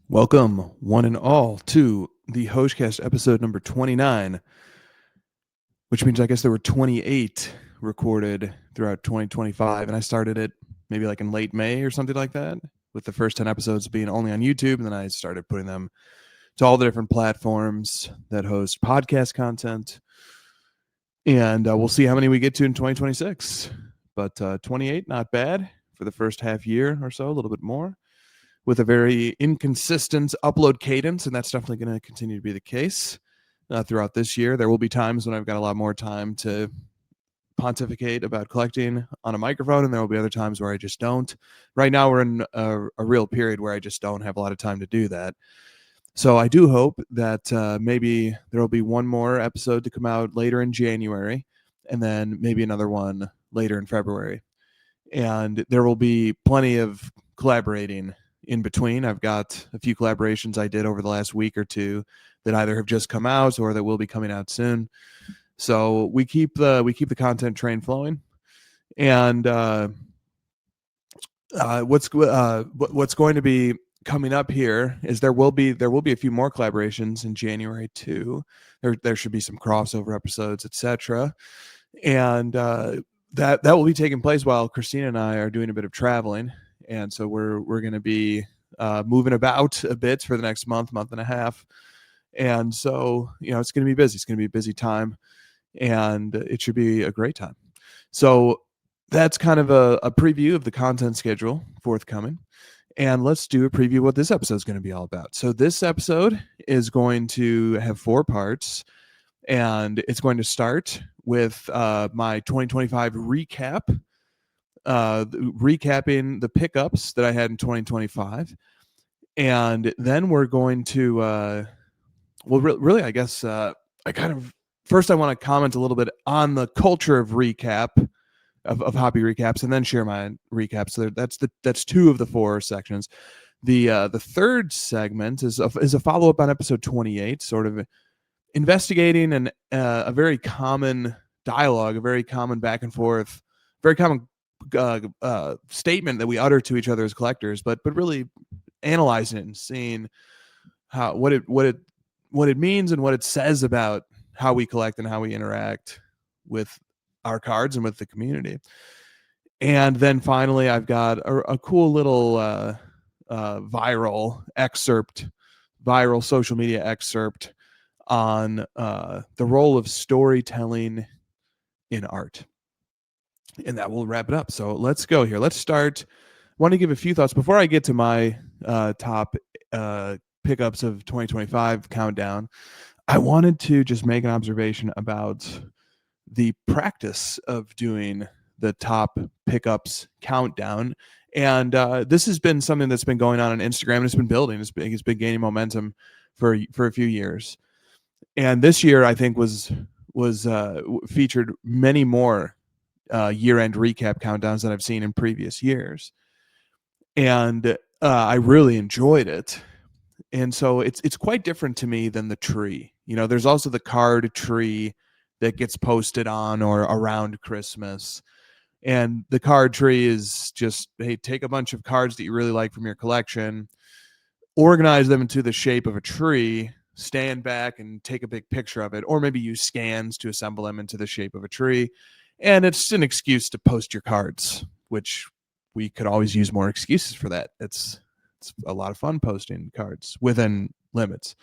Welcome, one and all, to the HOJ-Cast episode number 29, which means I guess there were 28 recorded throughout 2025, and I started it maybe like in late May or something like that, with the first 10 episodes being only on YouTube, and then I started putting them to all the different platforms that host podcast content, and we'll see how many we get to in 2026, but 28, not bad for the first half year or so, a little bit more, with a very inconsistent upload cadence, and that's definitely going to continue to be the case throughout this year. There will be times when I've got a lot more time to pontificate about collecting on a microphone, and there will be other times where I just don't. Right now, we're in a real period where I just don't have a lot of time to do that. So I do hope that maybe there will be one more episode to come out later in January, and then maybe another one later in February. And there will be plenty of collaborating in between. I've got a few collaborations I did over the last week or two that either have just come out or that will be coming out soon. So we keep the content train flowing, and what's going to be coming up here is there will be a few more collaborations in January too. There should be some crossover episodes, etc. And that will be taking place while Christina and I are doing a bit of traveling, and so we're going to be moving about a bit for the next month and a half, and so it's going to be busy. It's going to be a busy time, and it should be a great time. So that's kind of a preview of the content schedule forthcoming, and let's do a preview of what this episode is going to be all about. So this episode is going to have 4 parts, and it's going to start with my 2025 recap, recapping the pickups that I had in 2025. And then we're going to, really, I guess, first I want to comment a little bit on the culture of recap, of hobby recaps, and then share my recap. So that's 2 of the 4 sections. The third segment is a follow-up on episode 28, sort of investigating a very common dialogue, a very common back and forth, very common statement that we utter to each other as collectors, but really analyzing it and seeing what it means and what it says about how we collect and how we interact with our cards and with the community. And then finally, I've got a cool little viral social media excerpt on the role of storytelling in art. And that will wrap it up. So let's go here. Let's start. I want to give a few thoughts before I get to my top pickups of 2025 countdown. I wanted to just make an observation about the practice of doing the top pickups countdown. And this has been something that's been going on Instagram, and it's been building. It's been gaining momentum for a few years. And this year, I think, was featured many more year-end recap countdowns than I've seen in previous years, and I really enjoyed it. And so it's quite different to me than the tree. There's also the card tree that gets posted on or around Christmas, and the card tree is just, hey, take a bunch of cards that you really like from your collection, organize them into the shape of a tree, stand back and take a big picture of it, or maybe use scans to assemble them into the shape of a tree. And it's an excuse to post your cards, which we could always use more excuses for that. It's a lot of fun posting cards within limits.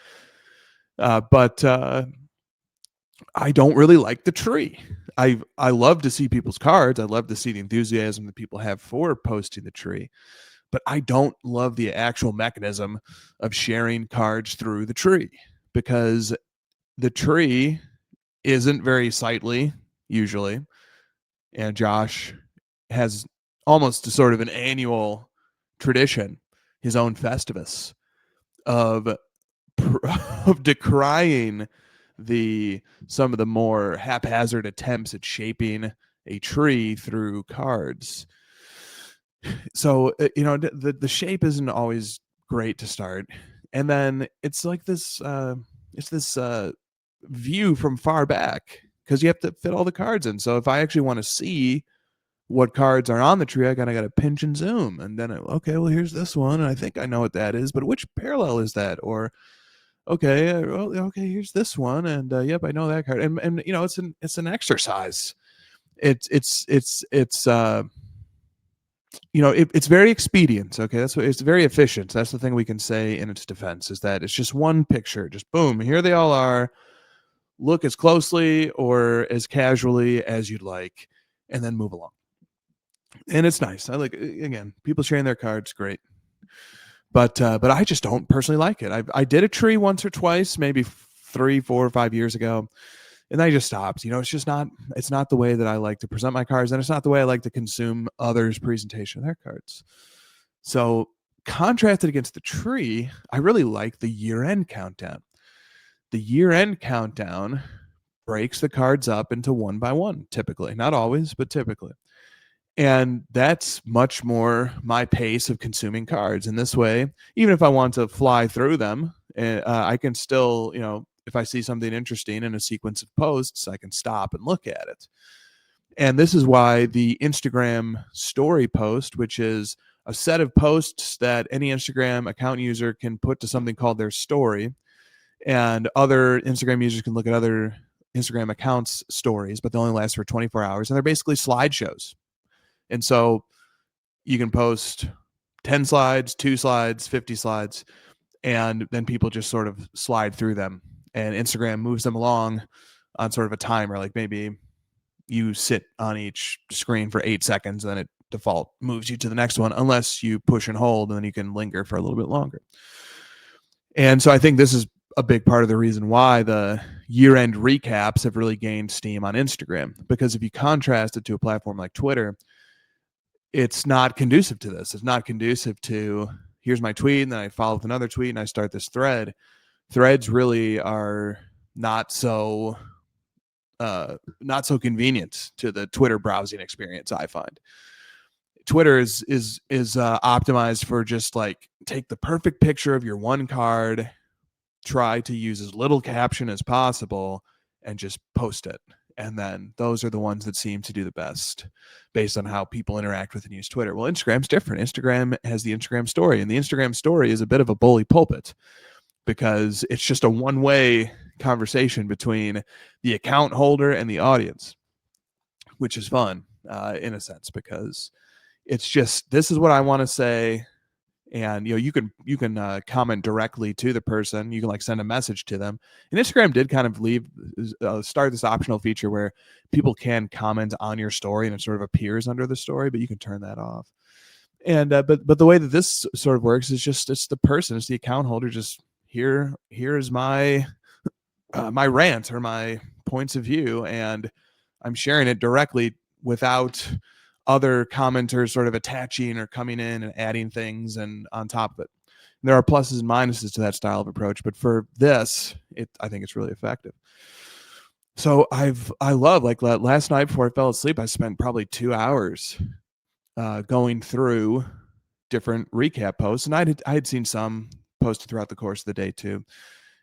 But I don't really like the tree. I love to see people's cards. I love to see the enthusiasm that people have for posting the tree. But I don't love the actual mechanism of sharing cards through the tree, because the tree isn't very sightly usually. And Josh has almost a sort of an annual tradition, his own Festivus, of decrying some of the more haphazard attempts at shaping a tree through cards. So the shape isn't always great to start, and then it's like this view from far back, because you have to fit all the cards in. So if I actually want to see what cards are on the tree, I kind of got to pinch and zoom, and then okay, well, here's this one, and I think I know what that is, but which parallel is that? Or okay, well, okay, here's this one, and yep, I know that card, and it's an exercise. It's it's very expedient. Okay, that's what it's very efficient. That's the thing we can say in its defense, is that it's just one picture, just boom, here they all are. Look as closely or as casually as you'd like, and then move along. And it's nice. I like, again, people sharing their cards, great. But I just don't personally like it. I did a tree once or twice, maybe 3, 4, or 5 years ago, and I just stopped. It's not the way that I like to present my cards, and it's not the way I like to consume others' presentation of their cards. So contrasted against the tree, I really like the year-end countdown. The year-end countdown breaks the cards up into one by one, typically. Not always, but typically. And that's much more my pace of consuming cards. In this way, even if I want to fly through them, I can still, if I see something interesting in a sequence of posts, I can stop and look at it. And this is why the Instagram story post, which is a set of posts that any Instagram account user can put to something called their story, and other Instagram users can look at other Instagram accounts' stories, but they only last for 24 hours, and they're basically slideshows. And so you can post 10 slides, 2 slides, 50 slides, and then people just sort of slide through them, and Instagram moves them along on sort of a timer. Like maybe you sit on each screen for 8 seconds, and then it default moves you to the next one, unless you push and hold, and then you can linger for a little bit longer. And so I think this is a big part of the reason why the year-end recaps have really gained steam on Instagram, because if you contrast it to a platform like Twitter, it's not conducive to this. It's not conducive to, here's my tweet, and then I follow with another tweet, and I start this thread. Threads really are not so convenient to the Twitter browsing experience, I find. Twitter is optimized for just like, take the perfect picture of your one card, try to use as little caption as possible, and just post it. And then those are the ones that seem to do the best based on how people interact with and use Twitter. Well, Instagram's different. Instagram has the Instagram story, and the Instagram story is a bit of a bully pulpit, because it's just a one-way conversation between the account holder and the audience, which is fun in a sense, because it's just, this is what I want to say. And you can comment directly to the person. You can like send a message to them. And Instagram did kind of start this optional feature where people can comment on your story, and it sort of appears under the story, but you can turn that off. And but the way that this sort of works is just, it's the person, it's the account holder, just here is my my rant or my points of view, and I'm sharing it directly without other commenters sort of attaching or coming in and adding things and on top of it. And there are pluses and minuses to that style of approach, but for this, I think it's really effective. So I love, like last night before I fell asleep, I spent probably 2 hours going through different recap posts, and I had seen some posted throughout the course of the day too.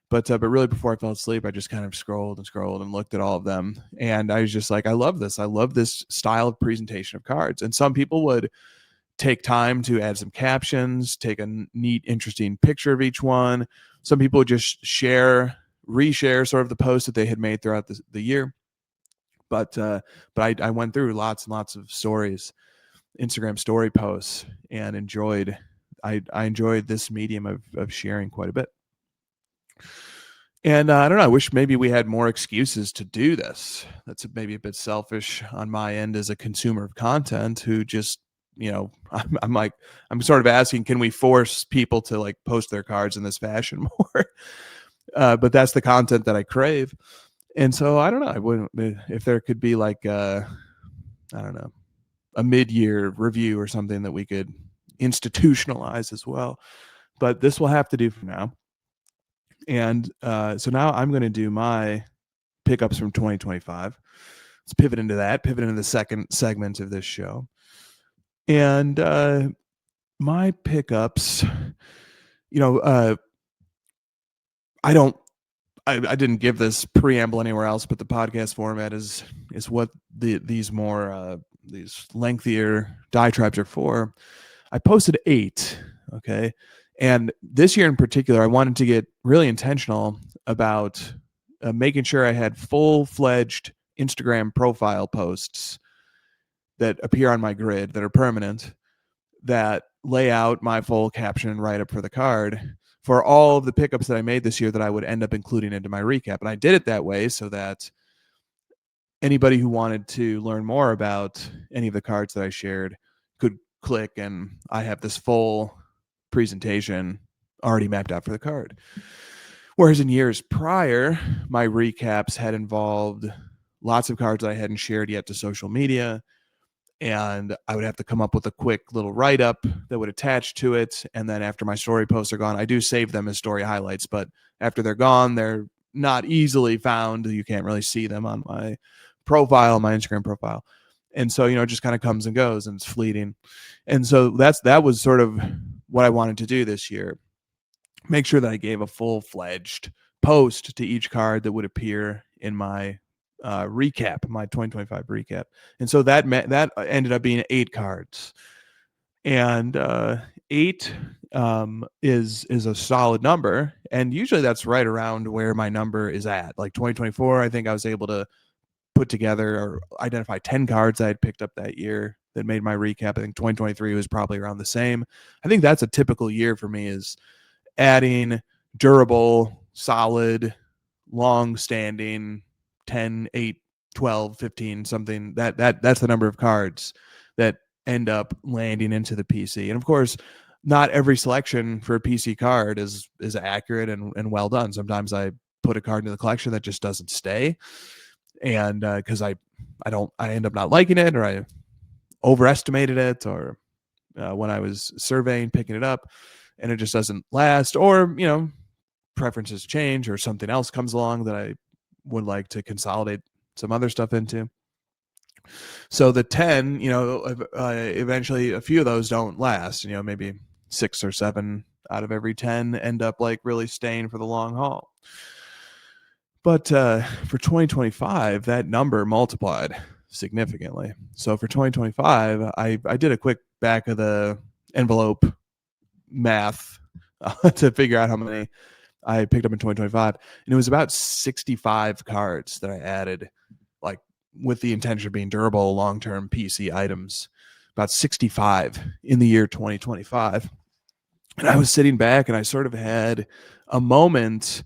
But really, before I fell asleep, I just kind of scrolled and looked at all of them. And I was just like, I love this. I love this style of presentation of cards. And some people would take time to add some captions, take a neat, interesting picture of each one. Some people would just reshare sort of the post that they had made throughout the year. But I went through lots and lots of stories, Instagram story posts, and I enjoyed this medium of sharing quite a bit. And I don't know, I wish maybe we had more excuses to do this. That's maybe a bit selfish on my end as a consumer of content, who just, I'm sort of asking, can we force people to like post their cards in this fashion more? But that's the content that I crave. And so I don't know, if there could be like I don't know, a mid-year review or something that we could institutionalize as well. But this will have to do for now. And so now I'm going to do my pickups from 2025. Let's pivot into the second segment of this show. And my pickups, I didn't give this preamble anywhere else, but the podcast format is what these more these lengthier diatribes are for, I posted 8. Okay. And this year in particular, I wanted to get really intentional about making sure I had full-fledged Instagram profile posts that appear on my grid that are permanent, that lay out my full caption and write up for the card for all of the pickups that I made this year that I would end up including into my recap. And I did it that way so that anybody who wanted to learn more about any of the cards that I shared could click, and I have this full presentation already mapped out for the card. Whereas in years prior, my recaps had involved lots of cards that I hadn't shared yet to social media, and I would have to come up with a quick little write-up that would attach to it. And then after my story posts are gone, I do save them as story highlights, but after they're gone, they're not easily found. You can't really see them on my profile, my Instagram profile. And so, it just kind of comes and goes, and it's fleeting. And so that was sort of what I wanted to do this year. Make sure that I gave a full-fledged post to each card that would appear in my recap, my 2025 recap. And so that ended up being 8 cards. And 8 is a solid number. And usually that's right around where my number is at. Like 2024, I think I was able to put together or identify 10 cards I had picked up that year that made my recap. I think 2023 was probably around the same. I think that's a typical year for me, is adding durable, solid, long-standing 10, 8, 12, 15, something. That's the number of cards that end up landing into the PC. And of course, not every selection for a PC card is accurate and well done. Sometimes I put a card into the collection that just doesn't stay, and because I end up not liking it, or I overestimated it, or when I was surveying, picking it up, and it just doesn't last, or preferences change, or something else comes along that I would like to consolidate some other stuff into. So the 10, eventually a few of those don't last. Maybe 6 or 7 out of every 10 end up like really staying for the long haul. But for 2025, that number multiplied significantly. So for 2025, I did a quick back of the envelope math to figure out how many I picked up in 2025. And it was about 65 cards that I added, like with the intention of being durable, long-term PC items, about 65 in the year 2025. And I was sitting back and I sort of had a moment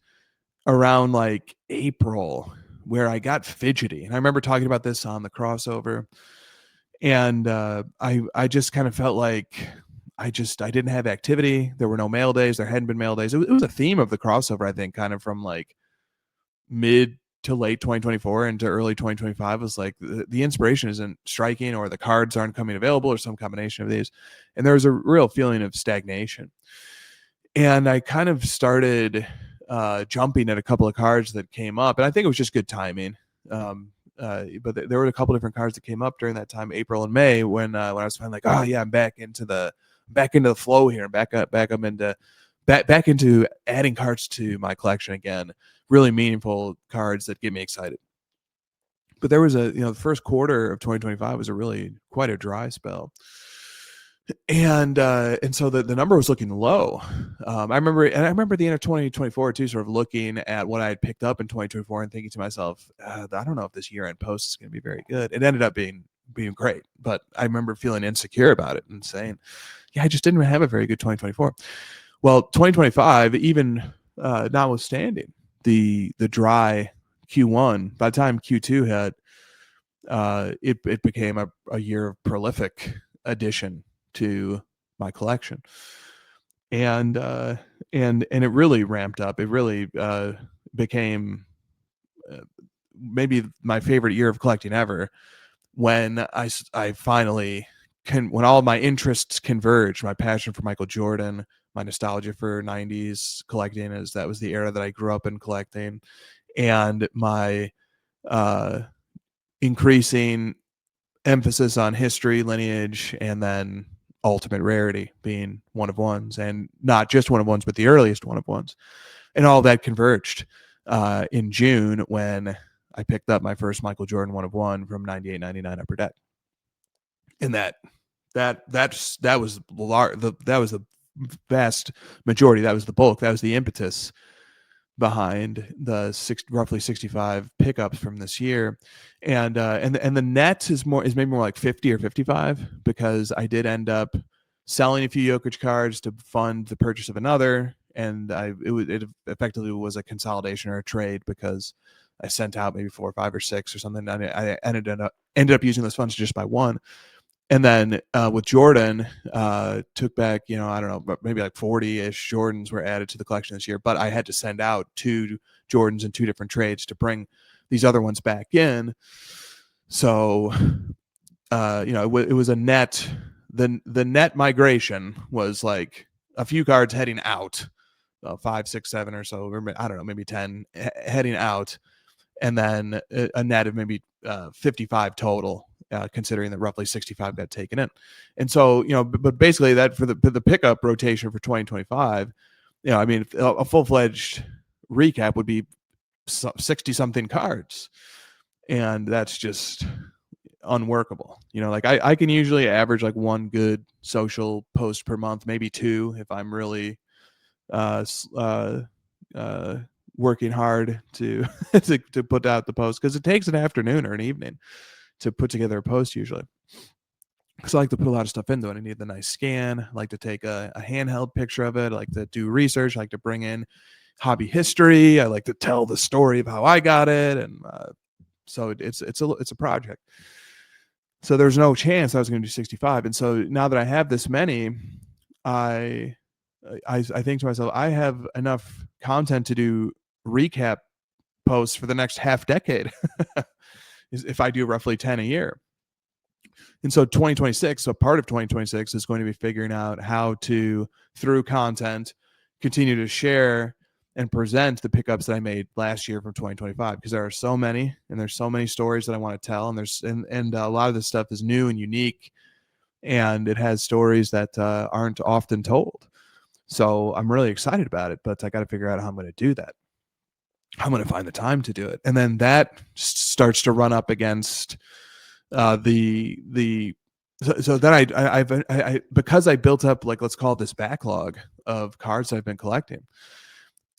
around like April where I got fidgety. And I remember talking about this on the crossover. And I just kind of felt like I didn't have activity. There were no mail days. There hadn't been mail days. It was a theme of the crossover, I think, kind of from like mid to late 2024 into early 2025, was like the inspiration isn't striking, or the cards aren't coming available, or some combination of these. And there was a real feeling of stagnation. And I kind of started jumping at a couple of cards that came up, and I think it was just good timing. But there were a couple different cards that came up during that time, April and May, when I was finally like, oh yeah, I'm back into the flow here, back into adding cards to my collection again, really meaningful cards that get me excited. But there was the first quarter of 2025 was quite a dry spell. And so the number was looking low. I remember the end of 2024 too, sort of looking at what I had picked up in 2024 and thinking to myself, I don't know if this year-end post is going to be very good. It ended up being great, but I remember feeling insecure about it and saying, yeah, I just didn't have a very good 2024. Well, 2025, even notwithstanding the dry Q1, by the time Q2 hit, it became a year of prolific addition to my collection, and it really ramped up. It really became maybe my favorite year of collecting ever, when I finally when all of my interests converged. My passion for Michael Jordan, my nostalgia for 90s collecting, as that was the era that I grew up in collecting, and my increasing emphasis on history, lineage, and then ultimate rarity being one of ones, and not just one of ones, but the earliest one of ones. And all that converged in June, when I picked up my first Michael Jordan one of one from 98-99 Upper Deck. And that was the vast majority. That was the bulk. That was the impetus behind the roughly 65 pickups from this year. And the net is maybe more like 50 or 55, because I did end up selling a few Jokic cards to fund the purchase of another, and it effectively was a consolidation or a trade, because I sent out maybe 4 or 5 or 6 or something. I ended up using those funds to just buy one. And then with Jordan, took back, I don't know, maybe like 40-ish Jordans were added to the collection this year. But I had to send out 2 Jordans in 2 different trades to bring these other ones back in. So, it was a net. The net migration was like a few cards heading out, 5, 6, 7 or so. I don't know, maybe 10 heading out, and then a net of maybe 55 total. Considering that roughly 65 got taken in. And so, but basically that for the pickup rotation for 2025, I mean, a full-fledged recap would be 60 something cards. And that's just unworkable. Like I can usually average like 1 good social post per month, maybe 2 if I'm really working hard to to put out the post, because it takes an afternoon or an evening to put together a post usually. Because I like to put a lot of stuff into it. I need the nice scan. I like to take a handheld picture of it. I like to do research. I like to bring in hobby history. I like to tell the story of how I got it, and so it's a project. So there's no chance I was going to do 65. And so now that I have this many, I think to myself, I have enough content to do recap posts for the next half decade. If I do roughly 10 a year. And so 2026, so part of 2026 is going to be figuring out how to, through content, continue to share and present the pickups that I made last year from 2025, because there are so many, and there's so many stories that I want to tell, and and a lot of this stuff is new and unique, and it has stories that aren't often told. So I'm really excited about it, but I got to figure out how I'm going to do that. I'm going to find the time to do it. And then that starts to run up against so then I because I built up, like, let's call it this backlog of cards I've been collecting,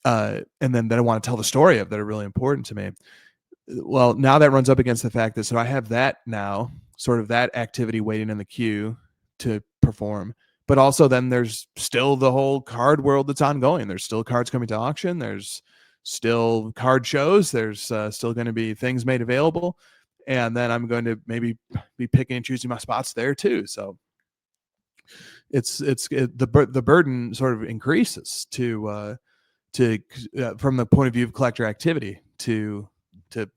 and then that I want to tell the story of, that are really important to me. Well, now that runs up against the fact that, so I have that now, sort of that activity waiting in the queue to perform. But also then there's still the whole card world that's ongoing. There's still cards coming to auction. There's still card shows. There's still going to be things made available. And then I'm going to maybe be picking and choosing my spots there too. So the burden sort of increases to from the point of view of collector activity, to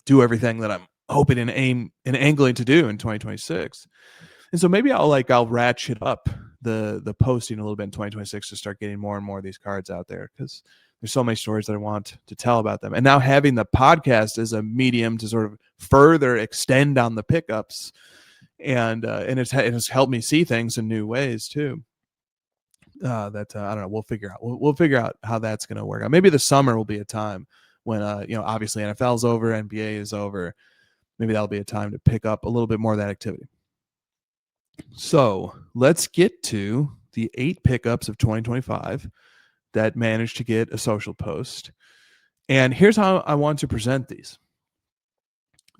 do everything that I'm hoping and angling to do in 2026. And so maybe I'll ratchet up the posting a little bit in 2026 to start getting more and more of these cards out there, because there's so many stories that I want to tell about them. And now having the podcast as a medium to sort of further extend on the pickups, and it has helped me see things in new ways too. I don't know. We'll figure out. We'll figure out how that's going to work out. Maybe the summer will be a time when obviously NFL's over, NBA is over. Maybe that'll be a time to pick up a little bit more of that activity. So let's get to the 8 pickups of 2025 that managed to get a social post. And here's how I want to present these.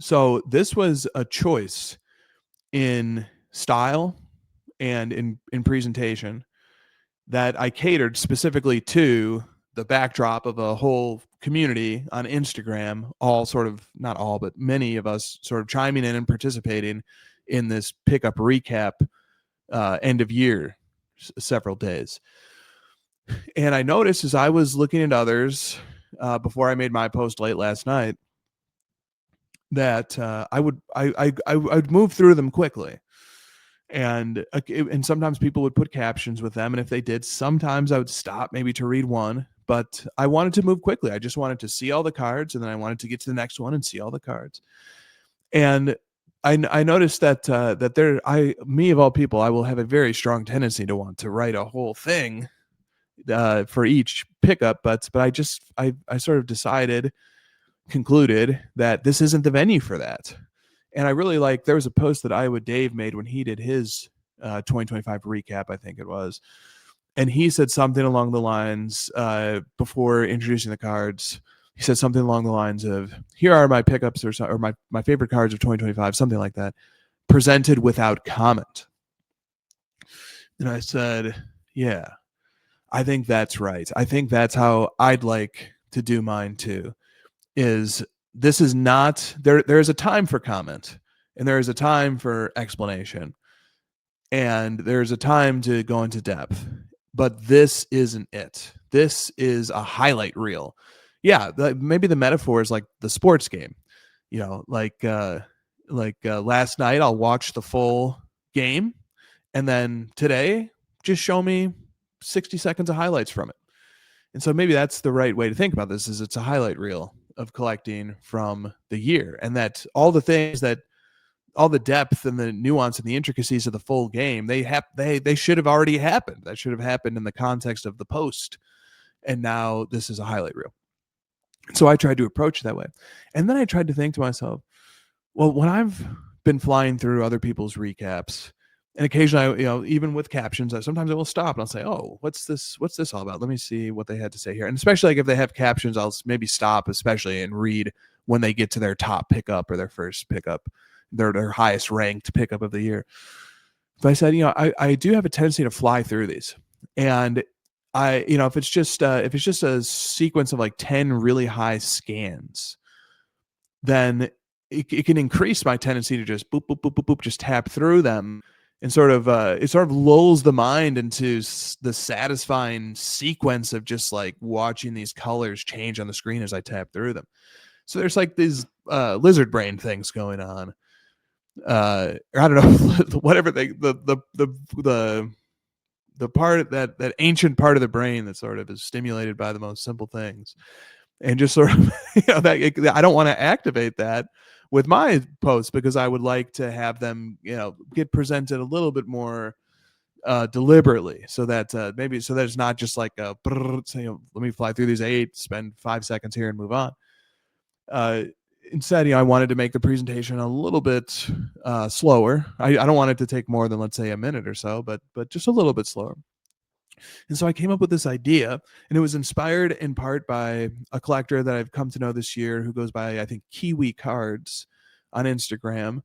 So this was a choice in style and in presentation that I catered specifically to the backdrop of a whole community on Instagram, all sort of, not all, but many of us sort of chiming in and participating in this pickup recap end of year, several days. And I noticed, as I was looking at others before I made my post late last night, that I would move through them quickly. And sometimes people would put captions with them, and if they did, sometimes I would stop maybe to read one. But I wanted to move quickly. I just wanted to see all the cards, and then I wanted to get to the next one and see all the cards. And I noticed that me of all people, I will have a very strong tendency to want to write a whole thing for each pickup, but I sort of concluded that this isn't the venue for that. And I really like, there was a post that Iowa Dave made when he did his 2025 recap, I think it was. And he said something along the lines, before introducing the cards, he said something along the lines of, here are my pickups or my favorite cards of 2025, something like that, presented without comment. And I said, yeah, I think that's right. I think that's how I'd like to do mine too. Is this is not there? There's a time for comment, and there is a time for explanation, and there's a time to go into depth. But this isn't it. This is a highlight reel. Yeah, maybe the metaphor is like the sports game. You know, like last night I'll watch the full game, and then today just show me 60 seconds of highlights from it. And so maybe that's the right way to think about this, is it's a highlight reel of collecting from the year, and that all the things that all the depth and the nuance and the intricacies of the full game, they should have already happened. That should have happened in the context of the post. And now this is a highlight reel. So I tried to approach it that way. And then I tried to think to myself, well, when I've been flying through other people's recaps, and occasionally, even with captions, sometimes I will stop and I'll say, oh, what's this all about? Let me see what they had to say here. And especially like if they have captions, I'll maybe stop, especially, and read when they get to their top pickup or their first pickup, their highest ranked pickup of the year. But I said, I do have a tendency to fly through these. And if it's just a sequence of like 10 really high scans, then it can increase my tendency to just boop, boop, boop, boop, boop, just tap through them. And it sort of lulls the mind into the satisfying sequence of just like watching these colors change on the screen as I tap through them. So there's like these lizard brain things going on. Or I don't know, whatever the part that ancient part of the brain that sort of is stimulated by the most simple things, and just sort of I don't want to activate that with my posts, because I would like to have them get presented a little bit more deliberately, so that it's not just like a let me fly through these 8, spend 5 seconds here and move on. Instead, I wanted to make the presentation a little bit slower. I don't want it to take more than, let's say, a minute or so, but just a little bit slower. And so I came up with this idea, and it was inspired in part by a collector that I've come to know this year who goes by, I think, Kiwi Cards on Instagram.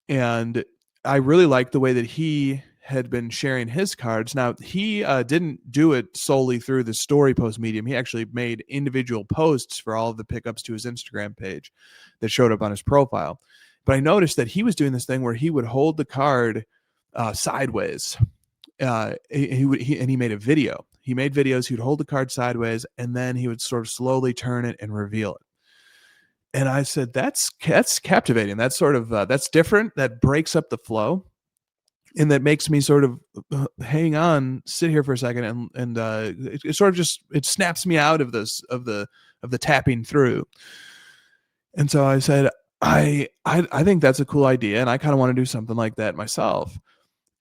And I really liked the way that he had been sharing his cards. Now, he didn't do it solely through the story post medium. He actually made individual posts for all of the pickups to his Instagram page that showed up on his profile. But I noticed that he was doing this thing where he would hold the card sideways. He made a video. He made videos. He would hold the card sideways, and then he would sort of slowly turn it and reveal it. And I said, that's captivating. That's sort of that's different. That breaks up the flow, and that makes me sort of hang on, sit here for a second, and it sort of just snaps me out of the tapping through. And so I said, I think that's a cool idea, and I kind of want to do something like that myself.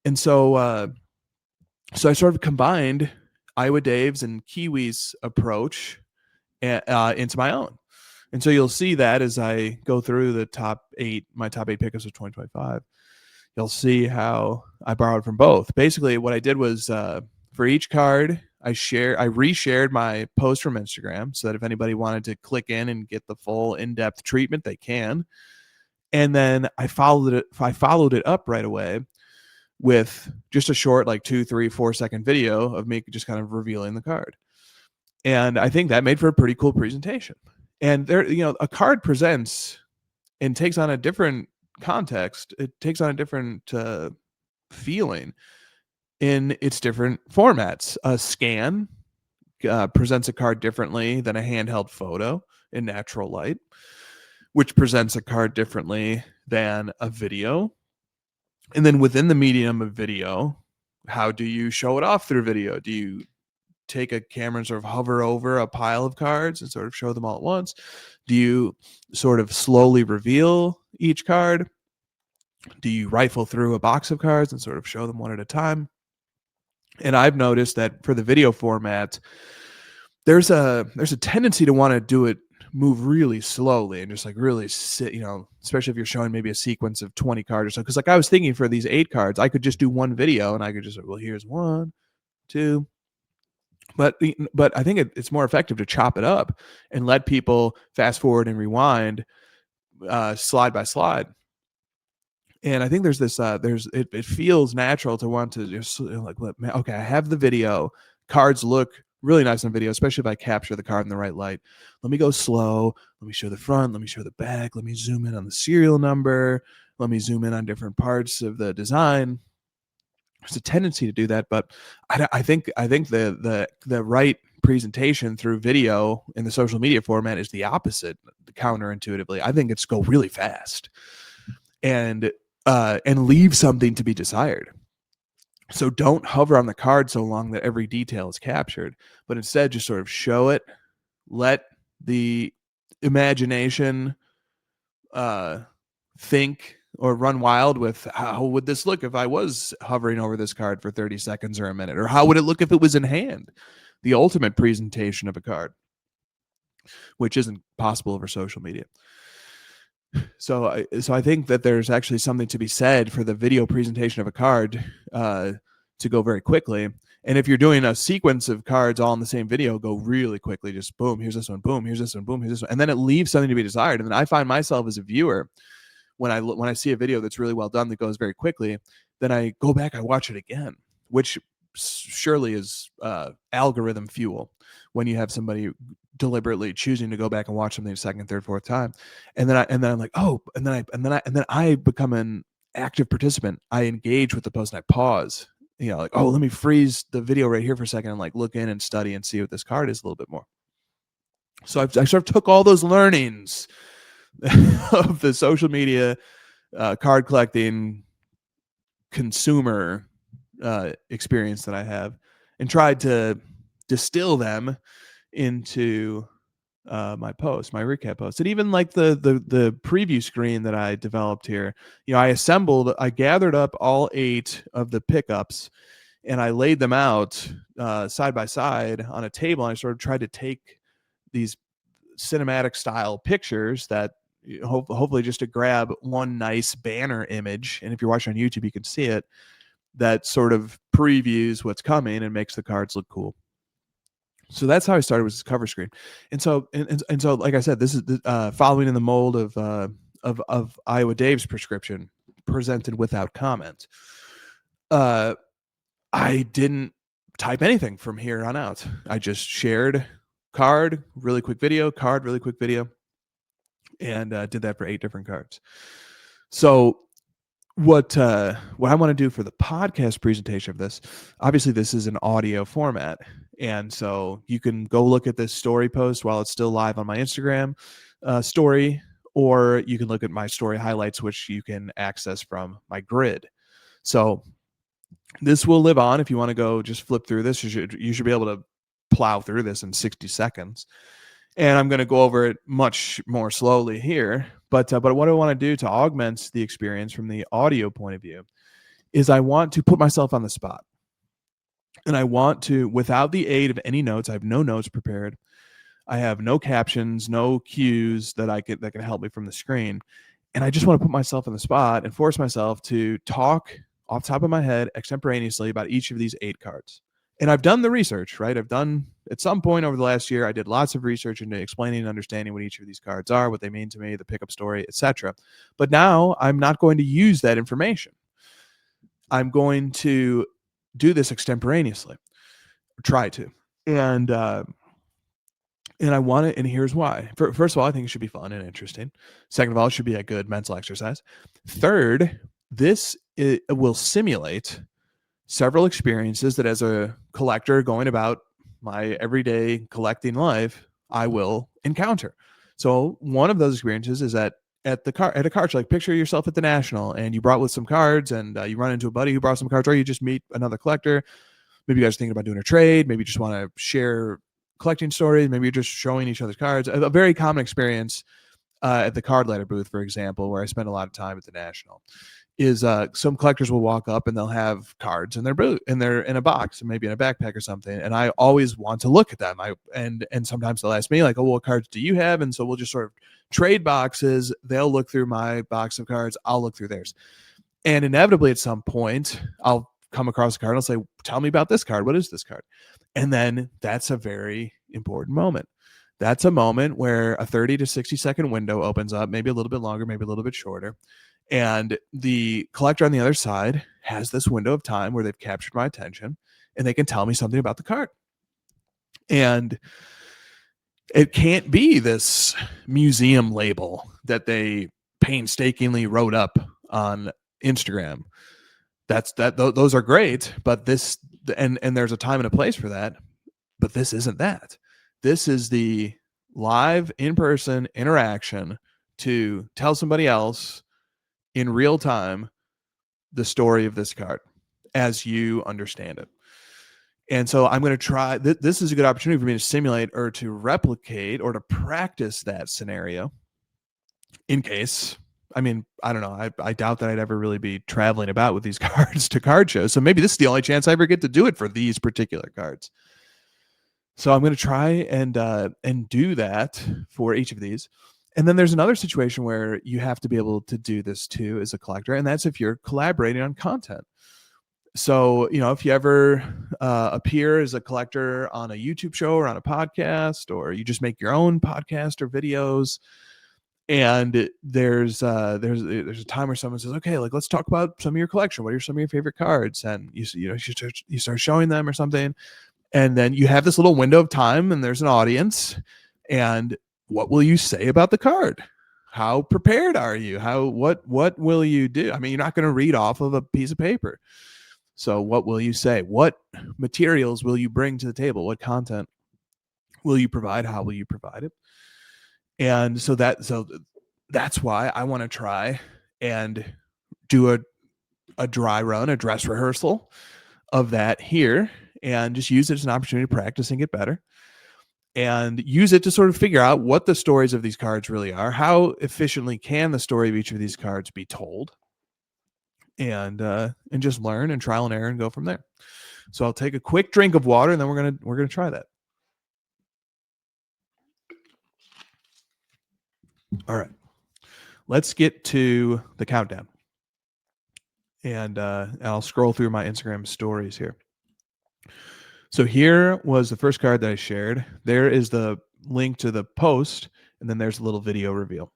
And so I sort of combined Iowa Dave's and Kiwi's approach into my own. And so you'll see that as I go through my top 8 pickups of 2025, you'll see how I borrowed from both. Basically, what I did was for each card, I reshared my post from Instagram so that if anybody wanted to click in and get the full in-depth treatment, they can. And then I followed it up right away with just a short, like 2, 3, 4 second video of me just kind of revealing the card. And I think that made for a pretty cool presentation. And there, a card presents and takes on a different context. It takes on a different feeling in its different formats. A scan presents a card differently than a handheld photo in natural light, which presents a card differently than a video. And then within the medium of video, how do you show it off through video? Do you take a camera and sort of hover over a pile of cards and sort of show them all at once? Do you sort of slowly reveal each card? Do you rifle through a box of cards and sort of show them one at a time? And I've noticed that for the video format, there's a tendency to want to do it move really slowly and just like really sit, especially if you're showing maybe a sequence of 20 cards or so. Because like I was thinking for these 8 cards, I could just do one video and I could just like, well, here's 1, 2. But I think it's more effective to chop it up and let people fast forward and rewind slide by slide. And I think there's this it feels natural to want to just like, okay, I have the video. Cards look really nice on video, especially if I capture the card in the right light. Let me go slow. Let me show the front. Let me show the back. Let me zoom in on the serial number. Let me zoom in on different parts of the design. There's a tendency to do that, but I think the right presentation through video in the social media format is the opposite. Counterintuitively, I think it's go really fast and leave something to be desired. So don't hover on the card so long that every detail is captured, but instead just sort of show it. Let the imagination think or run wild with how would this look if I was hovering over this card for 30 seconds or a minute, or how would it look if it was in hand? The ultimate presentation of a card, which isn't possible over social media. So I think that there's actually something to be said for the video presentation of a card to go very quickly. And if you're doing a sequence of cards all in the same video, go really quickly. Just boom, here's this one, boom, here's this one, boom, here's this one. And then it leaves something to be desired. And then I find myself as a viewer, when I see a video that's really well done that goes very quickly, then I go back, I watch it again, which surely is algorithm fuel when you have somebody deliberately choosing to go back and watch something a second, third, fourth time. And then I'm like, oh, and then I become an active participant. I engage with the post and I pause, like, oh, let me freeze the video right here for a second and like look in and study and see what this card is a little bit more. So I sort of took all those learnings of the social media card collecting consumer experience that I have and tried to distill them into my recap post. And even like the preview screen that I developed here, I gathered up all 8 of the pickups and I laid them out side by side on a table. And I sort of tried to take these cinematic style pictures that hopefully just to grab one nice banner image. And if you're watching on YouTube, you can see it, that sort of previews what's coming and makes the cards look cool. So that's how I started, with this cover screen. And so like I said, this is following in the mold of Iowa Dave's prescription, presented without comment. I didn't type anything from here on out. I just shared card, really quick video, and did that for 8 different cards. So what I want to do for the podcast presentation of this, obviously this is an audio format, and so you can go look at this story post while it's still live on my Instagram story, or you can look at my story highlights, which you can access from my grid. So this will live on. If you want to go just flip through this, you should be able to plow through this in 60 seconds. And I'm going to go over it much more slowly here. But what I want to do to augment the experience from the audio point of view is I want to put myself on the spot. And I want to, without the aid of any notes, I have no notes prepared. I have no captions, no cues that can help me from the screen. And I just want to put myself in the spot and force myself to talk off the top of my head extemporaneously about each of these 8 cards. And I've done the research, right? At some point over the last year, I did lots of research into explaining and understanding what each of these cards are, what they mean to me, the pickup story, etc. But now I'm not going to use that information. I'm going to do this extemporaneously, or try to. And I want it, and here's why. First of all, I think it should be fun and interesting. Second of all, it should be a good mental exercise. Third, this will simulate several experiences that as a collector going about my everyday collecting life, I will encounter. So one of those experiences is at a card show. Like, picture yourself at the National and you brought with some cards, and you run into a buddy who brought some cards, or you just meet another collector. Maybe you guys are thinking about doing a trade. Maybe you just want to share collecting stories. Maybe you're just showing each other's cards. A very common experience at the card letter booth, for example, where I spend a lot of time at the National, is some collectors will walk up and they'll have cards in their boot, and they're in a box and maybe in a backpack or something. And I always want to look at them. And sometimes they'll ask me like, oh, what cards do you have? And so we'll just sort of trade boxes. They'll look through my box of cards. I'll look through theirs. And inevitably at some point I'll come across a card and I'll say, tell me about this card. What is this card? And then that's a very important moment. That's a moment where a 30 to 60 second window opens up, maybe a little bit longer, maybe a little bit shorter. And the collector on the other side has this window of time where they've captured my attention and they can tell me something about the card. And it can't be this museum label that they painstakingly wrote up on Instagram. Those are great, but this, and there's a time and a place for that, but this isn't that. This is the live in-person interaction to tell somebody else in real time the story of this card as you understand it. And so I'm going to try, this is a good opportunity for me to simulate or to replicate or to practice that scenario in case, I mean, I don't know, I doubt that I'd ever really be traveling about with these cards to card shows. So maybe this is the only chance I ever get to do it for these particular cards. So I'm going to try and do that for each of these. And then there's another situation where you have to be able to do this too as a collector, and that's if you're collaborating on content. So, you know, if you ever appear as a collector on a YouTube show or on a podcast, or you just make your own podcast or videos, and there's a time where someone says, okay, like, let's talk about some of your collection. What are some of your favorite cards? And you start showing them or something. And then you have this little window of time and there's an audience, and what will you say about the card? How prepared are you? What will you do? I mean, you're not going to read off of a piece of paper. So what will you say? What materials will you bring to the table? What content will you provide? How will you provide it? And so that's why I want to try and do a dry run, a dress rehearsal of that here, and just use it as an opportunity to practice and get better, and use it to sort of figure out what the stories of these cards really are. How efficiently can the story of each of these cards be told? And just learn and trial and error and go from there. So I'll take a quick drink of water, and then we're gonna try that. All right, let's get to the countdown, and I'll scroll through my Instagram stories here. So here was the first card that I shared. There is the link to the post, and then there's a little video reveal.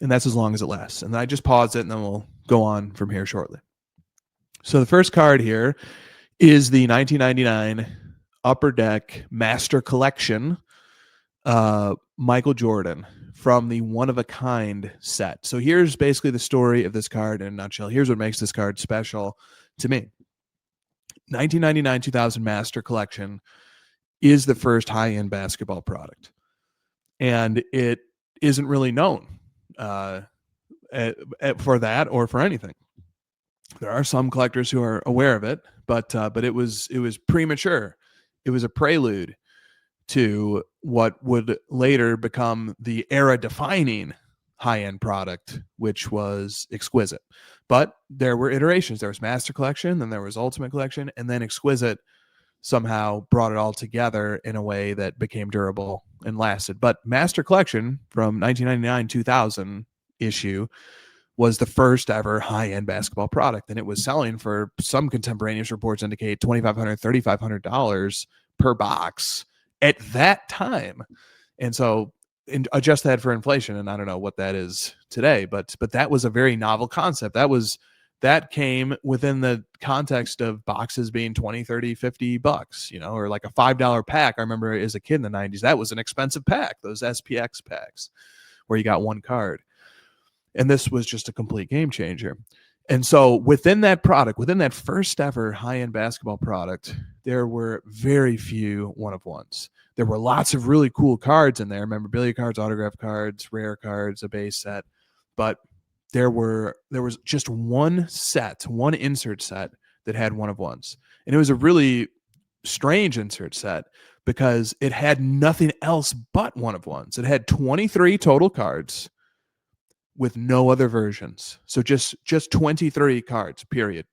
And that's as long as it lasts. And then I just pause it, and then we'll go on from here shortly. So the first card here is the 1999 Upper Deck Master Collection Michael Jordan from the One of a Kind set. So here's basically the story of this card in a nutshell. Here's what makes this card special to me. 1999-2000 Master Collection is the first high-end basketball product, and it isn't really known for that or for anything. There are some collectors who are aware of it, but it was premature. It was a prelude to what would later become the era-defining high-end product, which was Exquisite. But there were iterations. There was Master Collection, then there was Ultimate Collection, and then Exquisite somehow brought it all together in a way that became durable and lasted. But Master Collection from 1999-2000 issue was the first ever high-end basketball product, and it was selling for, some contemporaneous reports indicate, $2,500, $3,500 per box at that time. And so adjust that for inflation, and I don't know what that is today, but that was a very novel concept. That came within the context of boxes being 20, 30, 50 bucks, you know, or like a $5 pack. I remember as a kid in the 90s, that was an expensive pack, those SPX packs where you got one card. And this was just a complete game changer. And so within that product, within that first ever high-end basketball product, there were very few one-of-ones. There were lots of really cool cards in there, memorabilia cards, autograph cards, rare cards, a base set. But there was just one insert set that had one-of-ones. And it was a really strange insert set because it had nothing else but one of ones. It had 23 total cards with no other versions. So just 23 cards, period.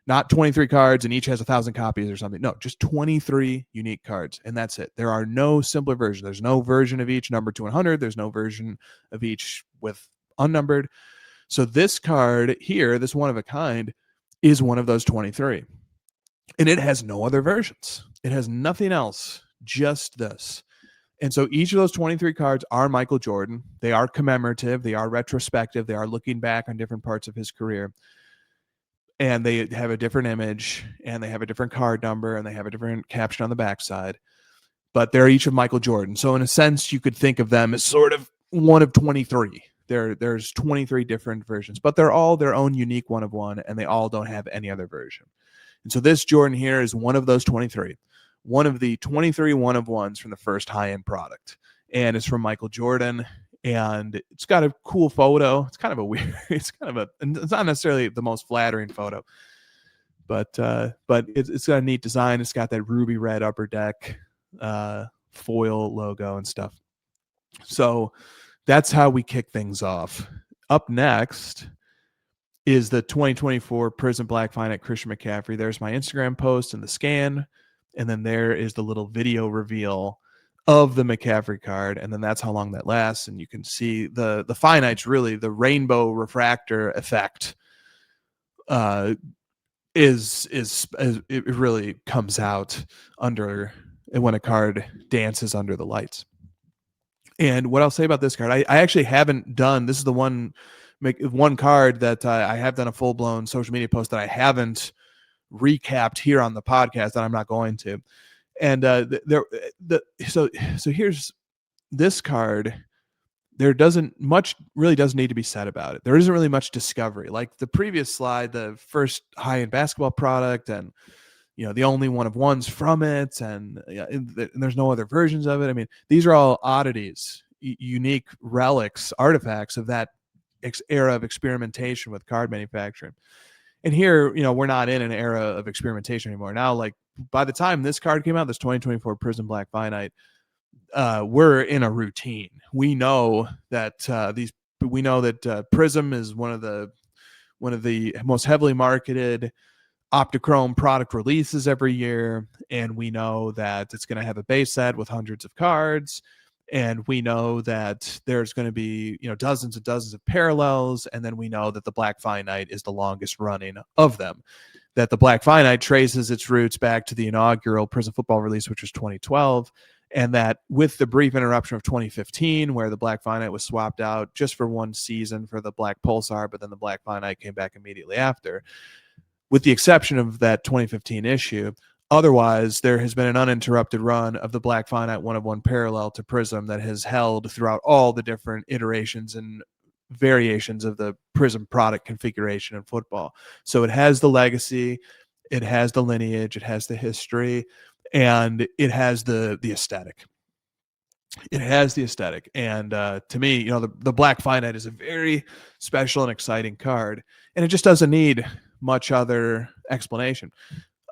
Not 23 cards and each has 1,000 copies or something. No, just 23 unique cards, and that's it. There are no simpler versions. There's no version of each numbered to 100. There's no version of each with unnumbered. So this card here, this one of a kind, is one of those 23. And it has no other versions. It has nothing else, just this. And so each of those 23 cards are Michael Jordan. They are commemorative. They are retrospective. They are looking back on different parts of his career. And they have a different image, and they have a different card number, and they have a different caption on the backside. But they're each of Michael Jordan. So in a sense, you could think of them as sort of one of 23. There's 23 different versions, but they're all their own unique one of one, and they all don't have any other version. And so this Jordan here is one of those 23. One of the 23 one of ones from the first high-end product. And it's from Michael Jordan. And it's got a cool photo. It's kind of a weird, it's not necessarily the most flattering photo, but it's got a neat design. It's got that ruby red upper deck foil logo and stuff. So that's how we kick things off. Up next is the 2024 Prism Black Finite Christian McCaffrey. There's my Instagram post and the scan. And then there is the little video reveal of the McCaffrey card, and then that's how long that lasts. And you can see the finites, really the rainbow refractor effect is it really comes out under when a card dances under the lights. And what I'll say about this card, I actually haven't done, this is the one card that I have done a full-blown social media post that I haven't recapped here on the podcast, that I'm not going to. And so here's this card. There really doesn't need to be said about it. There isn't really much discovery. Like the previous slide, the first high-end basketball product, and the only one of ones from it, and there's no other versions of it. I mean, these are all oddities, unique relics, artifacts of that era of experimentation with card manufacturing. And here, we're not in an era of experimentation anymore. Now, like by the time this card came out, this 2024 Prism Black Finite, we're in a routine. We know that Prism is one of the most heavily marketed Optichrome product releases every year, and we know that it's going to have a base set with hundreds of cards. And we know that there's going to be, dozens and dozens of parallels. And then we know that the Black Finite is the longest running of them. That the Black Finite traces its roots back to the inaugural Prism football release, which was 2012. And that with the brief interruption of 2015, where the Black Finite was swapped out just for one season for the Black Pulsar, but then the Black Finite came back immediately after. With the exception of that 2015 issue, otherwise, there has been an uninterrupted run of the Black Finite one of one parallel to Prism that has held throughout all the different iterations and variations of the Prism product configuration in football. So it has the legacy, it has the lineage, it has the history, and it has the aesthetic. It has the aesthetic. And to me, the Black Finite is a very special and exciting card, and it just doesn't need much other explanation.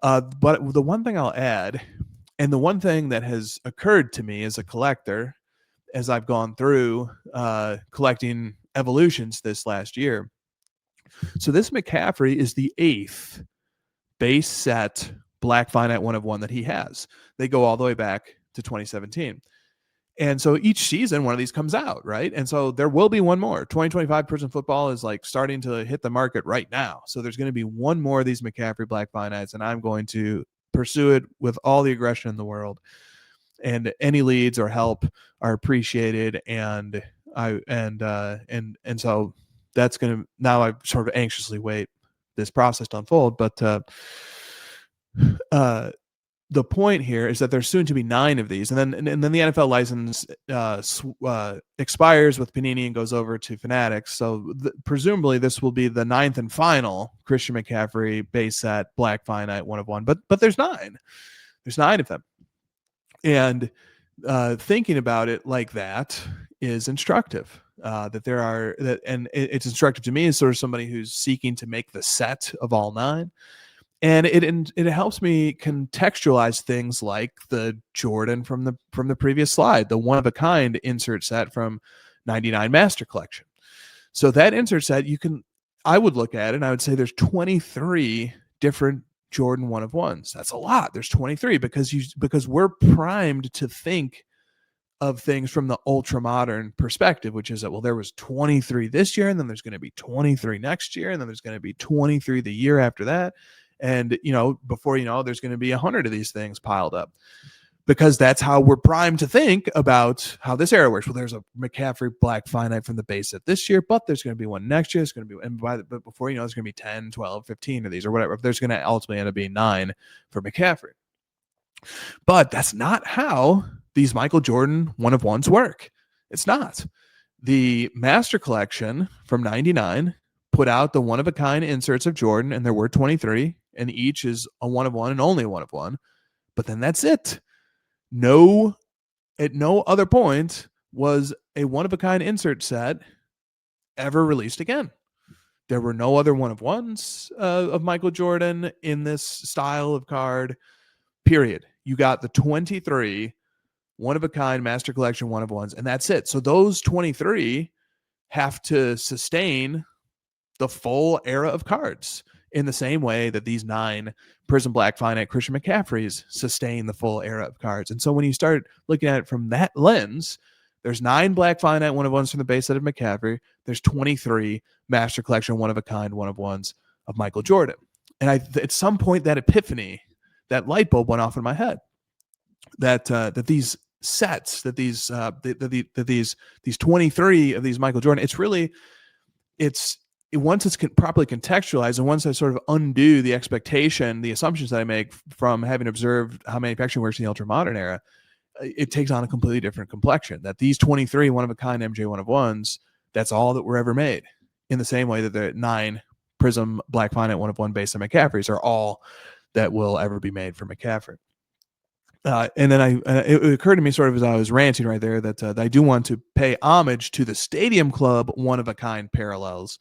But the one thing I'll add, and the one thing that has occurred to me as a collector, as I've gone through collecting evolutions this last year. So this McCaffrey is the 8th base set Black Finite one of one that he has. They go all the way back to 2017. And so each season, one of these comes out, right? And so there will be one more. 2025 Prism football is like starting to hit the market right now. So there's going to be one more of these McCaffrey Black Finites, and I'm going to pursue it with all the aggression in the world. And any leads or help are appreciated. And so that's going to, now I sort of anxiously wait this process to unfold. But the point here is that there's soon to be 9 of these, and then the NFL license expires with Panini and goes over to Fanatics. So presumably this will be the 9th and final Christian McCaffrey base set Black Finite one of one. But there's 9. There's 9 of them, and thinking about it like that is instructive. And it's instructive to me as sort of somebody who's seeking to make the set of all 9. And it helps me contextualize things like the Jordan from the previous slide, the one of a kind insert set from 99 Master Collection. So that insert set, I would look at it and I would say there's 23 different Jordan one of ones. That's a lot. There's 23 because we're primed to think of things from the ultra modern perspective, which is that, well, there was 23 this year, and then there's going to be 23 next year, and then there's going to be 23 the year after that. And, before you know, there's going to be 100 of these things piled up, because that's how we're primed to think about how this era works. Well, there's a McCaffrey Black Finite from the base set this year, but there's going to be one next year. It's going to be, but before you know, there's going to be 10, 12, 15 of these or whatever. There's going to ultimately end up being 9 for McCaffrey. But that's not how these Michael Jordan one of ones work. It's not. The Master Collection from 99 put out the one of a kind inserts of Jordan, and there were 23, and each is a one of one and only one of one. But then that's it. At no other point was a one of a kind insert set ever released again. There were no other one of ones of Michael Jordan in this style of card, period. You got the 23 one of a kind Master Collection one of ones, and that's it. So those 23 have to sustain the full era of cards in the same way that these 9 Prism Black Finite Christian McCaffreys sustain the full era of cards. And so when you start looking at it from that lens, there's 9 Black Finite one of ones from the base set of McCaffrey. There's 23 Master Collection one of a kind one of ones of Michael Jordan. And at some point, that epiphany, that light bulb went off in my head. That these sets, that these 23 of these Michael Jordan, once it's properly contextualized, and once I sort of undo the expectation, the assumptions that I make from having observed how manufacturing works in the ultra modern era, it takes on a completely different complexion. That these 23 one of a kind MJ one of ones, that's all that were ever made. In the same way that the 9 Prism Black Finite one of one base of McCaffreys are all that will ever be made for McCaffrey. And then it occurred to me sort of as I was ranting right there that I do want to pay homage to the Stadium Club one of a kind parallels,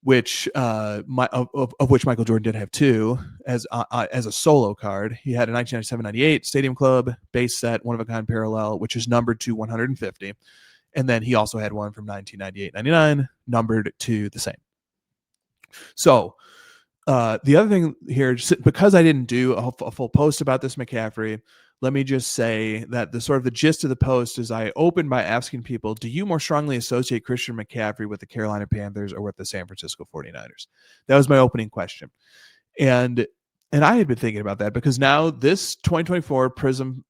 which of which Michael Jordan did have 2 as a solo card. He had a 1997-98 Stadium Club base set one of a kind parallel, which is numbered to 150, and then he also had one from 1998-99 numbered to the same. So the other thing here, because I didn't do a full post about this McCaffrey, let me just say that the gist of the post is I opened by asking people, do you more strongly associate Christian McCaffrey with the Carolina Panthers or with the San Francisco 49ers? That was my opening question. And I had been thinking about that because now this 2024 Prism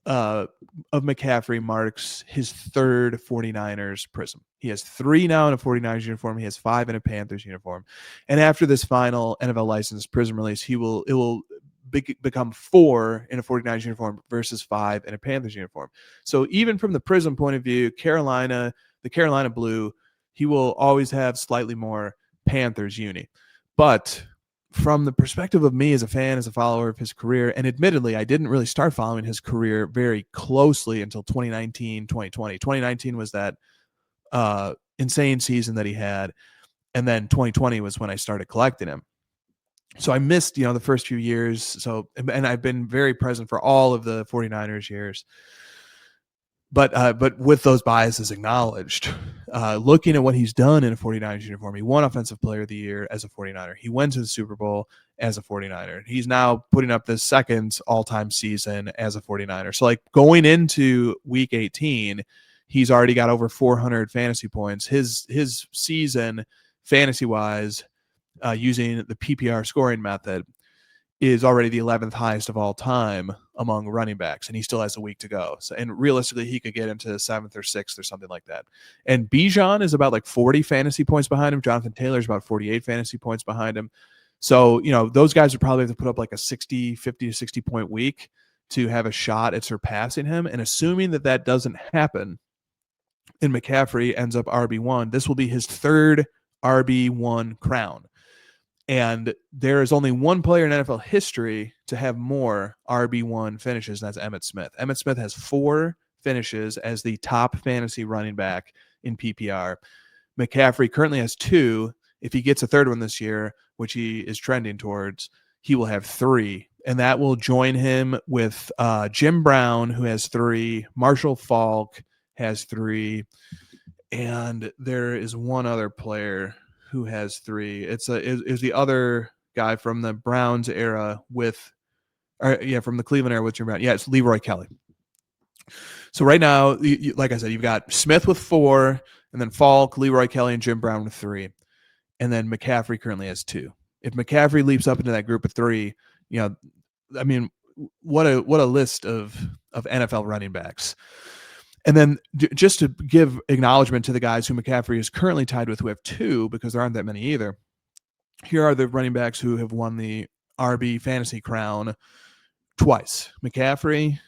of McCaffrey marks his 3rd 49ers Prism. He has 3 now in a 49ers uniform. He has 5 in a Panthers uniform. And after this final NFL licensed Prism release, it will become 4 in a 49ers uniform versus 5 in a Panthers uniform. So even from the Prism point of view, the Carolina blue, he will always have slightly more Panthers uni. But from the perspective of me as a fan, as a follower of his career, and admittedly, I didn't really start following his career very closely until 2019, 2020. 2019 was that insane season that he had. And then 2020 was when I started collecting him. So I missed, the first few years. So, and I've been very present for all of the 49ers years. But with those biases acknowledged, looking at what he's done in a 49ers uniform, he won Offensive Player of the Year as a 49er. He went to the Super Bowl as a 49er. He's now putting up the 2nd all-time season as a 49er. So like going into week 18, he's already got over 400 fantasy points. His season fantasy-wise, using the PPR scoring method, is already the 11th highest of all time among running backs, and he still has a week to go. So, and realistically, he could get into 7th or 6th or something like that. And Bijan is about like 40 fantasy points behind him. Jonathan Taylor is about 48 fantasy points behind him. So, those guys would probably have to put up like a 50 to 60 point week to have a shot at surpassing him. And assuming that doesn't happen, and McCaffrey ends up RB1, this will be his 3rd RB1 crown. And there is only one player in NFL history to have more RB1 finishes, and that's Emmitt Smith. Emmitt Smith has 4 finishes as the top fantasy running back in PPR. McCaffrey currently has 2. If he gets a 3rd one this year, which he is trending towards, he will have 3. And that will join him with Jim Brown, who has 3. Marshall Faulk has 3. And there is one other player who has 3. It's the other guy from the Browns era from the Cleveland era with Jim Brown. Yeah, it's Leroy Kelly. So right now, like I said, you've got Smith with 4, and then Falk, Leroy Kelly, and Jim Brown with 3. And then McCaffrey currently has 2. If McCaffrey leaps up into that group of 3, I mean, what a list of NFL running backs. And then just to give acknowledgement to the guys who McCaffrey is currently tied with, who have 2, because there aren't that many either. Here are the running backs who have won the RB fantasy crown twice. McCaffrey,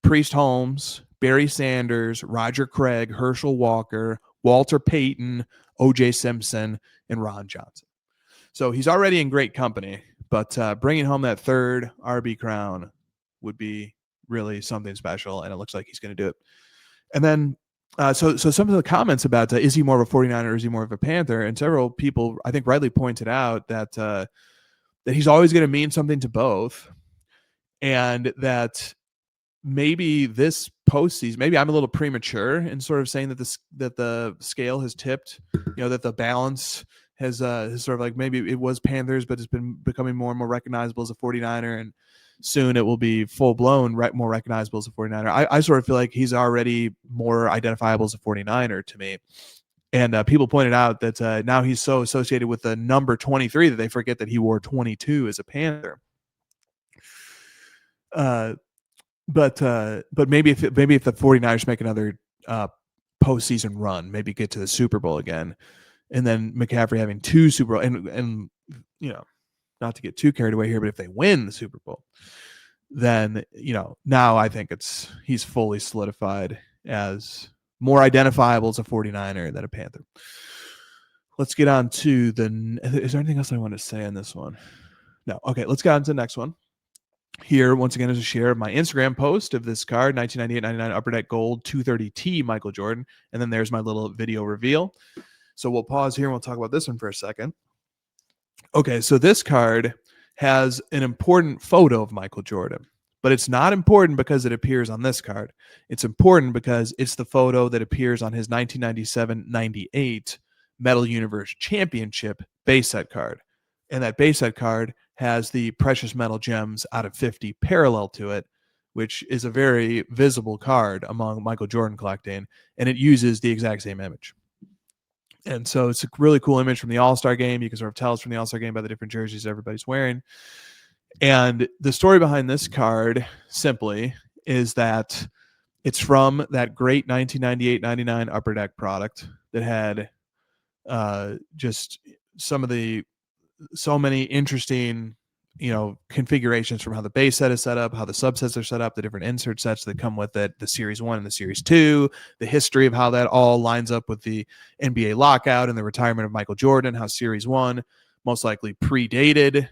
Priest Holmes, Barry Sanders, Roger Craig, Herschel Walker, Walter Payton, O.J. Simpson, and Ron Johnson. So he's already in great company, but bringing home that 3rd RB crown would be really something special, and it looks like he's going to do it. And then, so some of the comments about is he more of a 49er or is he more of a Panther? And several people, I think, rightly pointed out that that he's always going to mean something to both, and that maybe this postseason, maybe I'm a little premature in sort of saying that the scale has tipped, that the balance has sort of like, maybe it was Panthers, but it's been becoming more and more recognizable as a 49er, and soon it will be full blown more recognizable as a 49er. I sort of feel like he's already more identifiable as a 49er to me. And people pointed out that now he's so associated with the number 23 that they forget that he wore 22 as a Panther. But maybe if the 49ers make another postseason run, maybe get to the Super Bowl again, and then McCaffrey having 2 Super Bowl, and not to get too carried away here, but if they win the Super Bowl, then now I think he's fully solidified as more identifiable as a 49er than a Panther. Let's get on to is there anything else I want to say on this one? No. Okay, let's get on to the next one. Here, once again, is a share of my Instagram post of this card, 1998-99 Upper Deck Gold 230T Michael Jordan. And then there's my little video reveal. So we'll pause here and we'll talk about this one for a second. Okay, so this card has an important photo of Michael Jordan, but it's not important because it appears on this card. It's important because it's the photo that appears on his 1997-98 Metal Universe Championship base set card. And that base set card has the precious metal gems out of 50 parallel to it, which is a very visible card among Michael Jordan collecting, and it uses the exact same image. And so it's a really cool image from the All-Star game. You can sort of tell it's from the All-Star game by the different jerseys everybody's wearing. And the story behind this card simply is that it's from that great 1998-99 Upper Deck product that had just so many interesting, configurations from how the base set is set up, how the subsets are set up, the different insert sets that come with it, the Series 1 and the Series 2, the history of how that all lines up with the NBA lockout and the retirement of Michael Jordan, how Series 1 most likely predated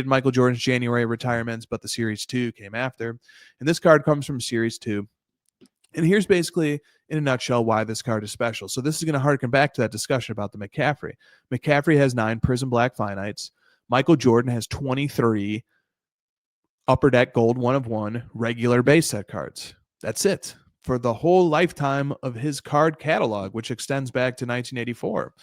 Michael Jordan's January retirements, but the Series 2 came after. And this card comes from Series 2. And here's basically, in a nutshell, why this card is special. So this is going to harken back to that discussion about the McCaffrey. McCaffrey has 9 Prism Black Finites. Michael Jordan has 23 Upper Deck Gold 1 of 1 regular base set cards. That's it for the whole lifetime of his card catalog, which extends back to 1984,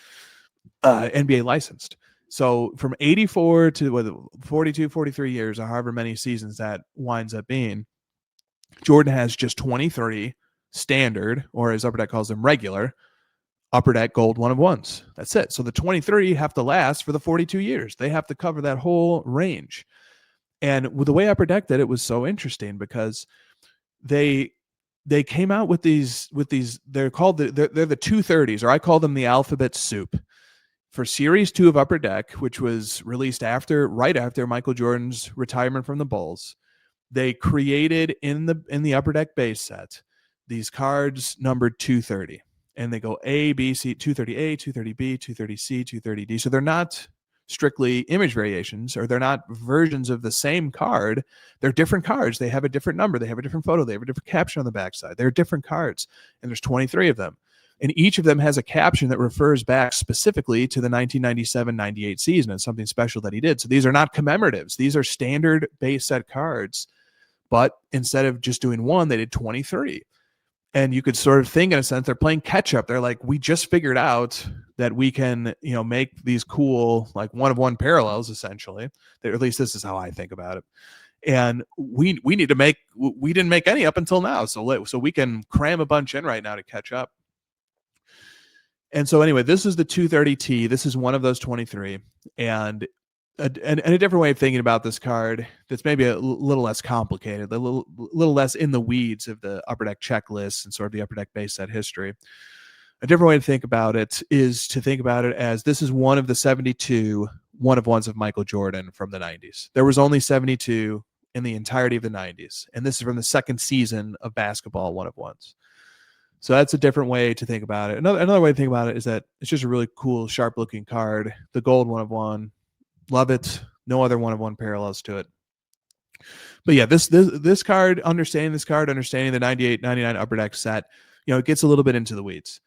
NBA licensed. So from 84 to 42, 43 years, or however many seasons that winds up being, Jordan has just 23 standard, or as Upper Deck calls them, regular Upper Deck Gold 1 of 1s. That's it. So the 23 have to last for the 42 years. They have to cover that whole range. And with the way Upper Deck did it was so interesting because they came out with these they're called they're the 230s, or I call them the alphabet soup. For Series 2 of Upper Deck, which was released right after Michael Jordan's retirement from the Bulls, they created in the Upper Deck base set these cards numbered 230, and they go A, B, C, 230A, 230B, 230C, 230D. So they're not strictly image variations, or they're not versions of the same card. They're different cards. They have a different number. They have a different photo. They have a different caption on the backside. They're different cards, and there's 23 of them. And each of them has a caption that refers back specifically to the 1997-98 season and something special that he did. So these are not commemoratives. These are standard base set cards. But instead of just doing one, they did 23. And you could sort of think, in a sense, they're playing catch up. They're like, we just figured out that we can, make these cool, like, one-of-one parallels, essentially. At least this is how I think about it. And we need to make, we didn't make any up until now. So we can cram a bunch in right now to catch up. And so anyway, this is the 230T. This is one of those 23. And a different way of thinking about this card that's maybe a little less complicated, a little less in the weeds of the Upper Deck checklist and sort of the Upper Deck base set history. A different way to think about it is to think about it as this is one of the 72 one-of-ones of Michael Jordan from the 90s. There was only 72 in the entirety of the 90s, and this is from the second season of basketball one-of-ones. So that's a different way to think about it. Another way to think about it is that it's just a really cool, sharp-looking card. The gold one-of-one, love it. No other one-of-one parallels to it. But yeah, this card, understanding the 98-99 Upper Deck set, it gets a little bit into the weeds.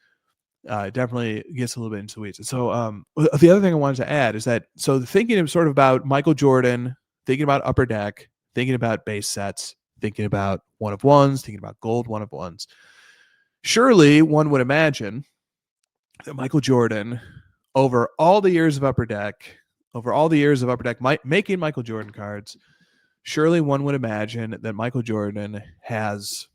Definitely gets a little bit into the weeds. And so the other thing I wanted to add is that, so thinking of sort of about Michael Jordan, thinking about Upper Deck, thinking about base sets, thinking about one-of-ones, thinking about gold one-of-ones, surely one would imagine that Michael Jordan, over all the years of Upper Deck, making Michael Jordan cards, surely one would imagine that Michael Jordan has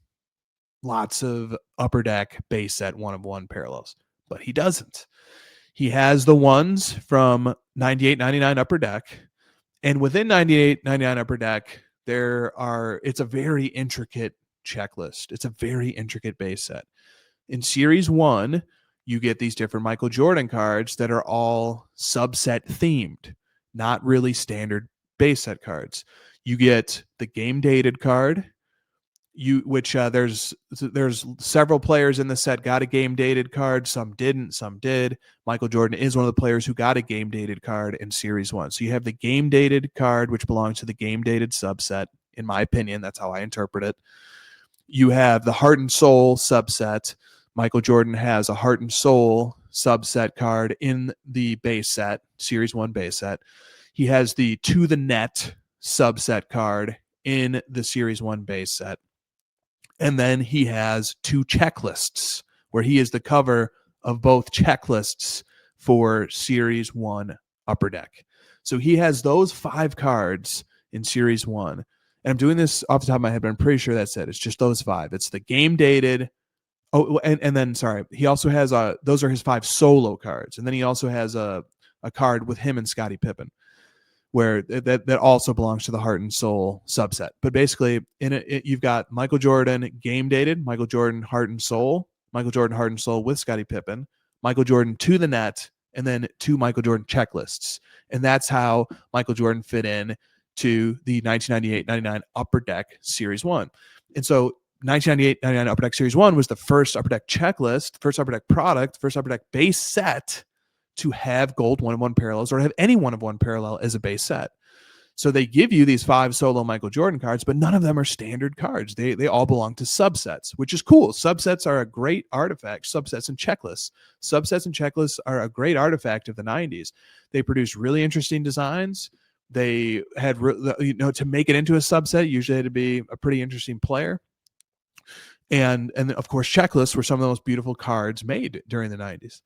lots of Upper Deck base set one-of-one parallels, but he doesn't. He has the ones from 98-99 Upper Deck, and within 98-99 Upper Deck, it's a very intricate checklist. It's a very intricate base set. In Series 1, you get these different Michael Jordan cards that are all subset themed, not really standard base set cards. You get the game dated card, which there's several players in the set got a game dated card. Some didn't, some did. Michael Jordan is one of the players who got a game dated card in Series 1. So you have the game dated card, which belongs to the game dated subset. In my opinion, that's how I interpret it. You have the Heart and Soul subset. Michael Jordan has a Heart and Soul subset card in the base set, Series 1 base set. He has the To the Net subset card in the Series 1 base set. And then he has two checklists where he is the cover of both checklists for Series 1 Upper Deck. So he has those 5 cards in Series 1. And I'm doing this off the top of my head, but I'm pretty sure that's it. It's just those 5. It's the game dated. Oh, and then, sorry, he also has those are his 5 solo cards. And then he also has a card with him and Scottie Pippen, where that also belongs to the Heart and Soul subset. But basically, in it, you've got Michael Jordan game dated, Michael Jordan Heart and Soul, Michael Jordan Heart and Soul with Scottie Pippen, Michael Jordan To the Net, and then 2 Michael Jordan checklists. And that's how Michael Jordan fit in to the 1998-99 Upper Deck Series 1. And so 1998-99 Upper Deck Series 1 was the first Upper Deck checklist, first Upper Deck product, first Upper Deck base set to have gold one-of-one parallels or have any one-of-one parallel as a base set. So they give you these 5 solo Michael Jordan cards, but none of them are standard cards. They all belong to subsets, which is cool. Subsets are a great artifact. Subsets and checklists are a great artifact of the 90s. They produce really interesting designs. They had, to make it into a subset, usually had to be a pretty interesting player. And of course, checklists were some of the most beautiful cards made during the 90s.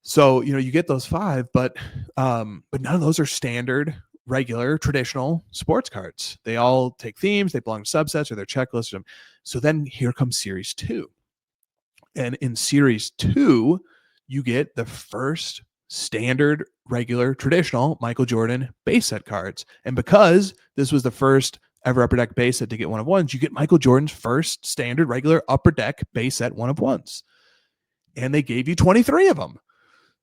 So, you get those 5, but none of those are standard, regular, traditional sports cards. They all take themes, they belong to subsets or their checklists. So then here comes Series 2. And in Series 2, you get the first standard, regular, traditional Michael Jordan base set cards. And because this was the first ever Upper Deck base set to get one-of-ones, you get Michael Jordan's first standard, regular Upper Deck base set one-of-ones. And they gave you 23 of them.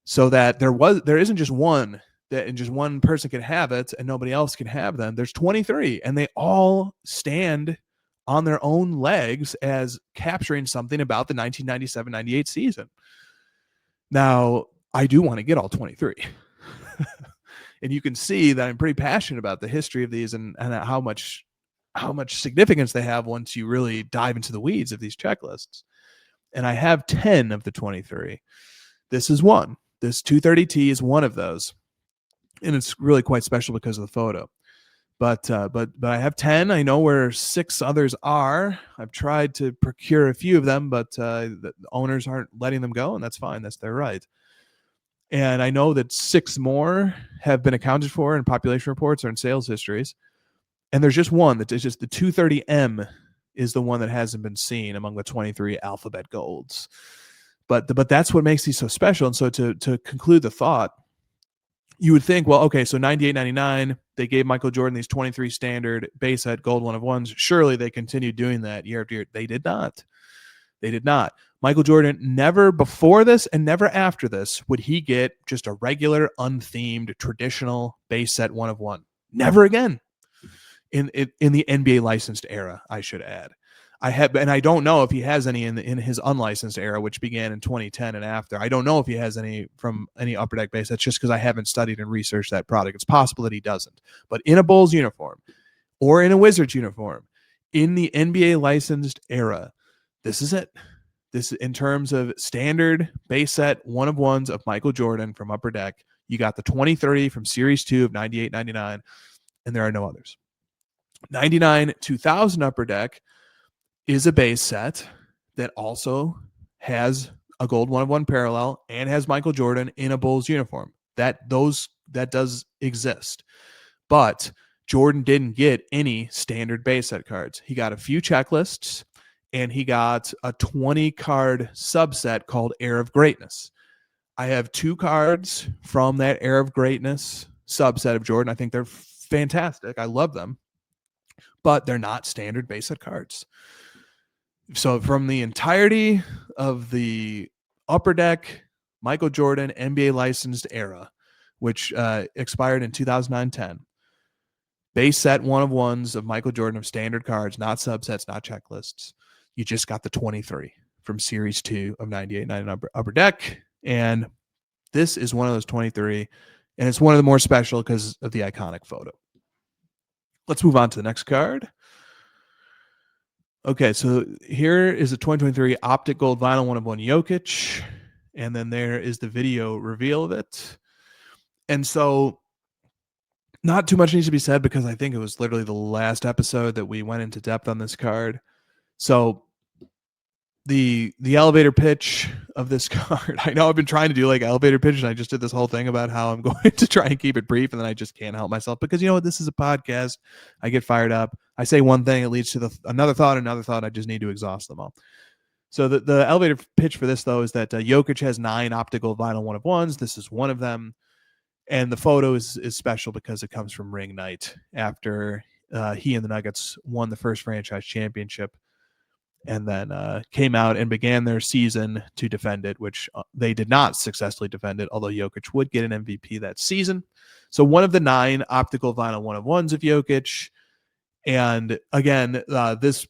So that there isn't just one and just one person can have it and nobody else can have them. There's 23, and they all stand on their own legs as capturing something about the 1997-98 season. Now, I do want to get all 23. And you can see that I'm pretty passionate about the history of these and how much significance they have once you really dive into the weeds of these checklists. and I have 10 of the 23. This is one. This 230T is one of those, and it's really quite special because of the photo. But I have 10. I know where 6 others are. I've tried to procure a few of them, but the owners aren't letting them go, and that's fine. That's their right. And I know that 6 more have been accounted for in population reports or in sales histories. And there's just one that is just the 230M is the one that hasn't been seen among the 23 alphabet golds. But that's what makes these so special. And so to conclude the thought, you would think, well, okay, so 98.99, they gave Michael Jordan these 23 standard base set gold 1/1s. Surely they continued doing that year after year. They did not. They did not. Michael Jordan, never before this and never after this would he get just a regular, unthemed, traditional base set 1/1. Never again. In the NBA licensed era, I should add. And I don't know if he has any in his unlicensed era, which began in 2010 and after. I don't know if he has any from any Upper Deck base. That's just because I haven't studied and researched that product. It's possible that he doesn't. But in a Bulls uniform or in a Wizards uniform, in the NBA licensed era, this is it. This in terms of standard base set 1/1s of Michael Jordan from Upper Deck. You got the 2030 from Series 2 of 98-99, and there are no others. 99-2000 Upper Deck is a base set that also has a gold 1/1 parallel and has Michael Jordan in a Bulls uniform. That does exist. But Jordan didn't get any standard base set cards. He got a few checklists, and he got a 20 card subset called Air of Greatness. I have 2 cards from that Air of Greatness subset of Jordan. I think they're fantastic. I love them, but they're not standard base set cards. So from the entirety of the Upper Deck Michael Jordan NBA licensed era, which expired in 2009-10, base set 1/1s of Michael Jordan of standard cards, not subsets, not checklists. You just got the 23 from Series 2 of 98-99 Upper Deck. And this is one of those 23. And it's one of the more special because of the iconic photo. Let's move on to the next card. Okay, so here is a 2023 Optic Gold Vinyl 1/1 Jokic. And then there is the video reveal of it. And so not too much needs to be said because I think it was literally the last episode that we went into depth on this card. So the elevator pitch of this card, I know I've been trying to do like elevator pitch, and I just did this whole thing about how I'm going to try and keep it brief, and then I just can't help myself because you know what, this is a podcast. I get fired up. I say one thing, it leads to another thought. I just need to exhaust them all. So the elevator pitch for this though is that Jokic has 9 optical vinyl 1/1s. This is one of them, and the photo is special because it comes from ring night after he and the Nuggets won the first franchise championship. And then came out and began their season to defend it, which they did not successfully defend it, although Jokic would get an MVP that season. So one of the 9 optical vinyl 1/1s of Jokic. And again, this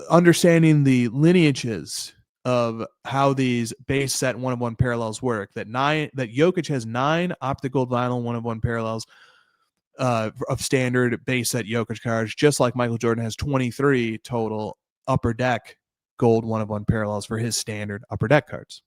understanding the lineages of how these base set 1/1 parallels work, that Jokic has 9 optical vinyl 1/1 parallels of standard base set Jokic cards, just like Michael Jordan has 23 total Upper Deck gold 1/1 parallels for his standard Upper Deck cards.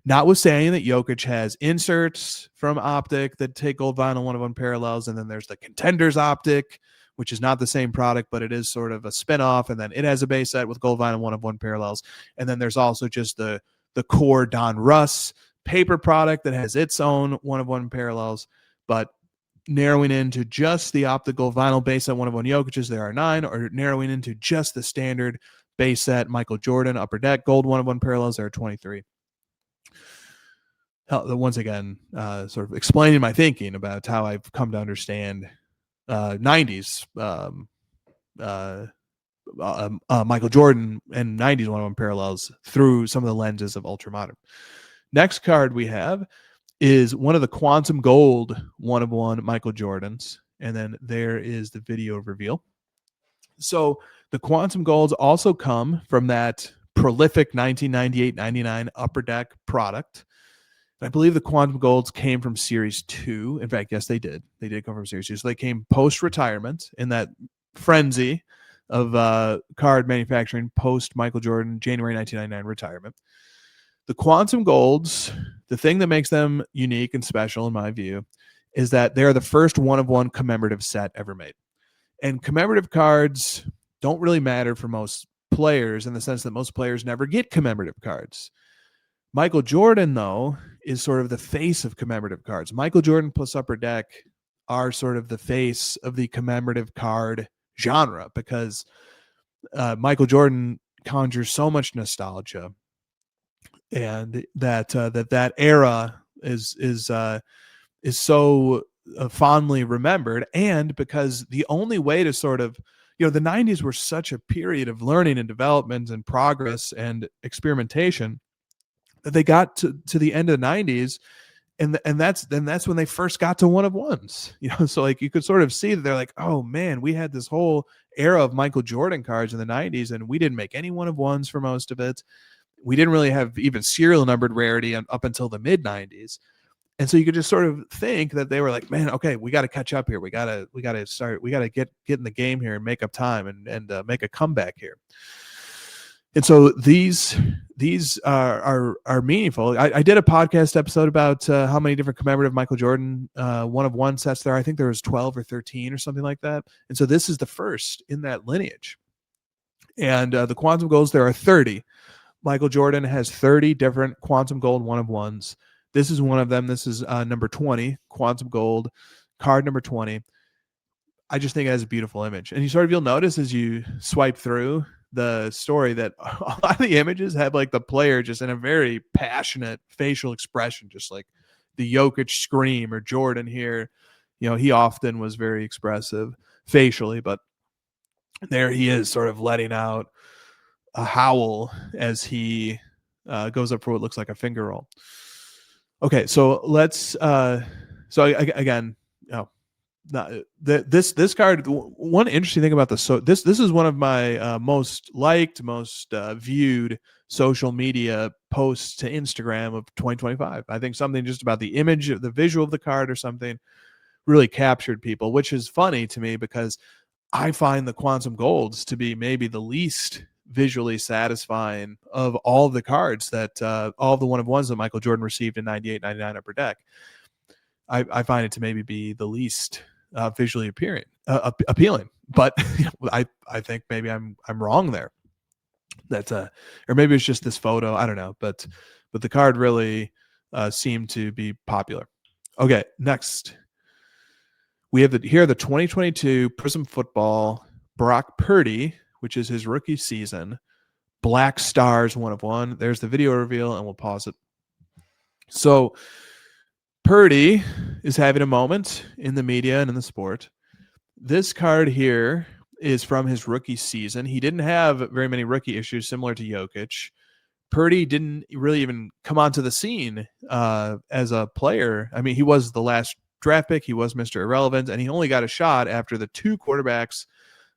Notwithstanding that Jokic has inserts from Optic that take gold vinyl 1/1 parallels, and then there's the Contenders Optic, which is not the same product, but it is sort of a spinoff, and then it has a base set with gold vinyl 1/1 parallels. And then there's also just the core Don Russ paper product that has its own 1/1 parallels, but narrowing into just the optical vinyl base set 1/1 Jokic's, there are 9, or narrowing into just the standard base set Michael Jordan Upper Deck gold 1/1 parallels, there are 23. Once again, sort of explaining my thinking about how I've come to understand 90s Michael Jordan and 90s 1/1 parallels through some of the lenses of ultramodern. Next card we have is one of the Quantum Gold 1/1 Michael Jordans, and then there is the video reveal. So the Quantum Golds also come from that prolific 1998-99 Upper Deck product. I believe the Quantum Golds came from Series 2. In fact, yes, they did. They did come from Series 2. So they came post-retirement in that frenzy of card manufacturing post Michael Jordan, January 1999 retirement. The Quantum Golds, the thing that makes them unique and special, in my view, is that they're the first one-of-one commemorative set ever made. And commemorative cards don't really matter for most players in the sense that most players never get commemorative cards. Michael Jordan, though, is sort of the face of commemorative cards. Michael Jordan plus Upper Deck are sort of the face of the commemorative card genre because Michael Jordan conjures so much nostalgia, and that era is so fondly remembered. And because the only way to sort of, the 90s were such a period of learning and development and progress and experimentation that they got to the end of the 90s, and that's when they first got to one-of-ones. So like you could sort of see that they're like, oh man, we had this whole era of Michael Jordan cards in the 90s and we didn't make any one-of-ones for most of it. We didn't really have even serial numbered rarity up until the mid 90s. And so you could just sort of think that they were like, man, okay, we got to catch up here. We got to get in the game here and make up time and make a comeback here. And so these are meaningful. I did a podcast episode about how many different commemorative Michael Jordan one-of-one sets there. I think there was 12 or 13 or something like that. And so this is the first in that lineage. And the Quantum Golds, there are 30. Michael Jordan has 30 different Quantum Gold one-of-ones. This is one of them. This is number 20, Quantum Gold, card number 20. I just think it has a beautiful image. And you'll notice as you swipe through the story that a lot of the images have like the player just in a very passionate facial expression, just like the Jokic scream or Jordan here. He often was very expressive facially, but there he is sort of letting out a howl as he goes up for what looks like a finger roll. Okay, so let's this card. One interesting thing about this is one of my most liked, most viewed social media posts to Instagram of 2025. I think something just about the image, the visual of the card or something really captured people, which is funny to me because I find the Quantum Golds to be maybe the least visually satisfying of all the cards that all the one-of-ones that Michael Jordan received in 98, 99 Upper Deck. I find it to maybe be the least visually appealing, but I think maybe I'm wrong there. That or maybe it's just this photo. I don't know, but the card really seemed to be popular. Okay, next we have the 2022 Prism Football Brock Purdy, which is his rookie season, Black Stars one-of-one. There's the video reveal, and we'll pause it. So Purdy is having a moment in the media and in the sport. This card here is from his rookie season. He didn't have very many rookie issues similar to Jokic. Purdy didn't really even come onto the scene as a player. I mean, he was the last draft pick. He was Mr. Irrelevant, and he only got a shot after the two quarterbacks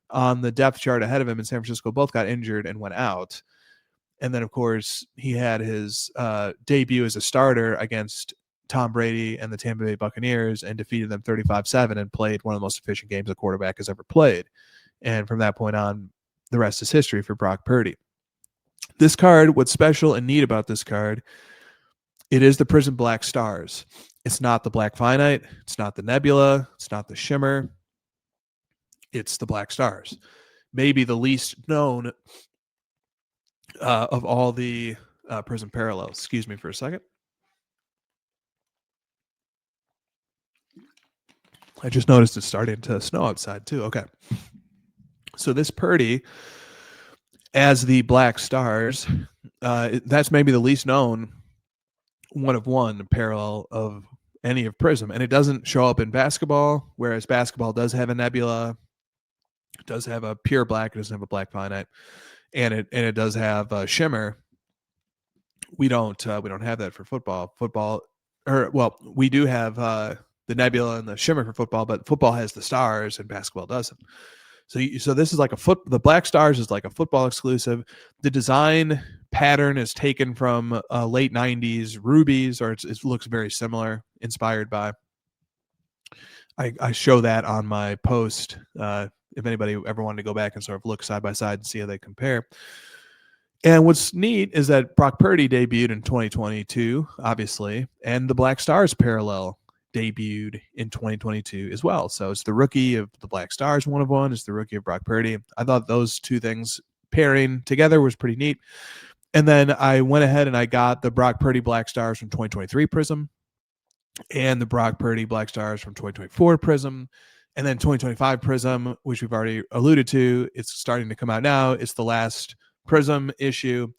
on the depth chart ahead of him in San Francisco both got injured and went out. And then, of course, he had his debut as a starter against Tom Brady and the Tampa Bay Buccaneers and defeated them 35-7 and played one of the most efficient games a quarterback has ever played. And from that point on, the rest is history for Brock Purdy. This card, what's special and neat about this card, it is the Prism Black Stars. It's not the Black Finite. It's not the Nebula. It's not the Shimmer. It's the Black Stars. Maybe the least known of all the Prism parallels. Excuse me for a second. I just noticed it's starting to snow outside too. Okay. So this Purdy as the Black Stars, that's maybe the least known one-of-one parallel of any of Prism. And it doesn't show up in basketball, whereas basketball does have a Nebula, it does have a pure black, it doesn't have a Black Finite, and it does have a Shimmer. We don't have that for football. We do have the Nebula and the Shimmer for football, but football has the stars and basketball doesn't. So this is like the Black Stars is like a football exclusive. The design pattern is taken from late 90s rubies, or it looks very similar, inspired by. I show that on my post if anybody ever wanted to go back and sort of look side by side and see how they compare. And what's neat is that Brock Purdy debuted in 2022, obviously, and the Black Stars parallel debuted in 2022 as well. So it's the rookie of the Black Stars 1 of 1. It's the rookie of Brock Purdy. I thought those two things pairing together was pretty neat. And then I went ahead and I got the Brock Purdy Black Stars from 2023 Prism and the Brock Purdy Black Stars from 2024 Prism. And then 2025 Prism, which we've already alluded to, it's starting to come out now. It's the last Prism issue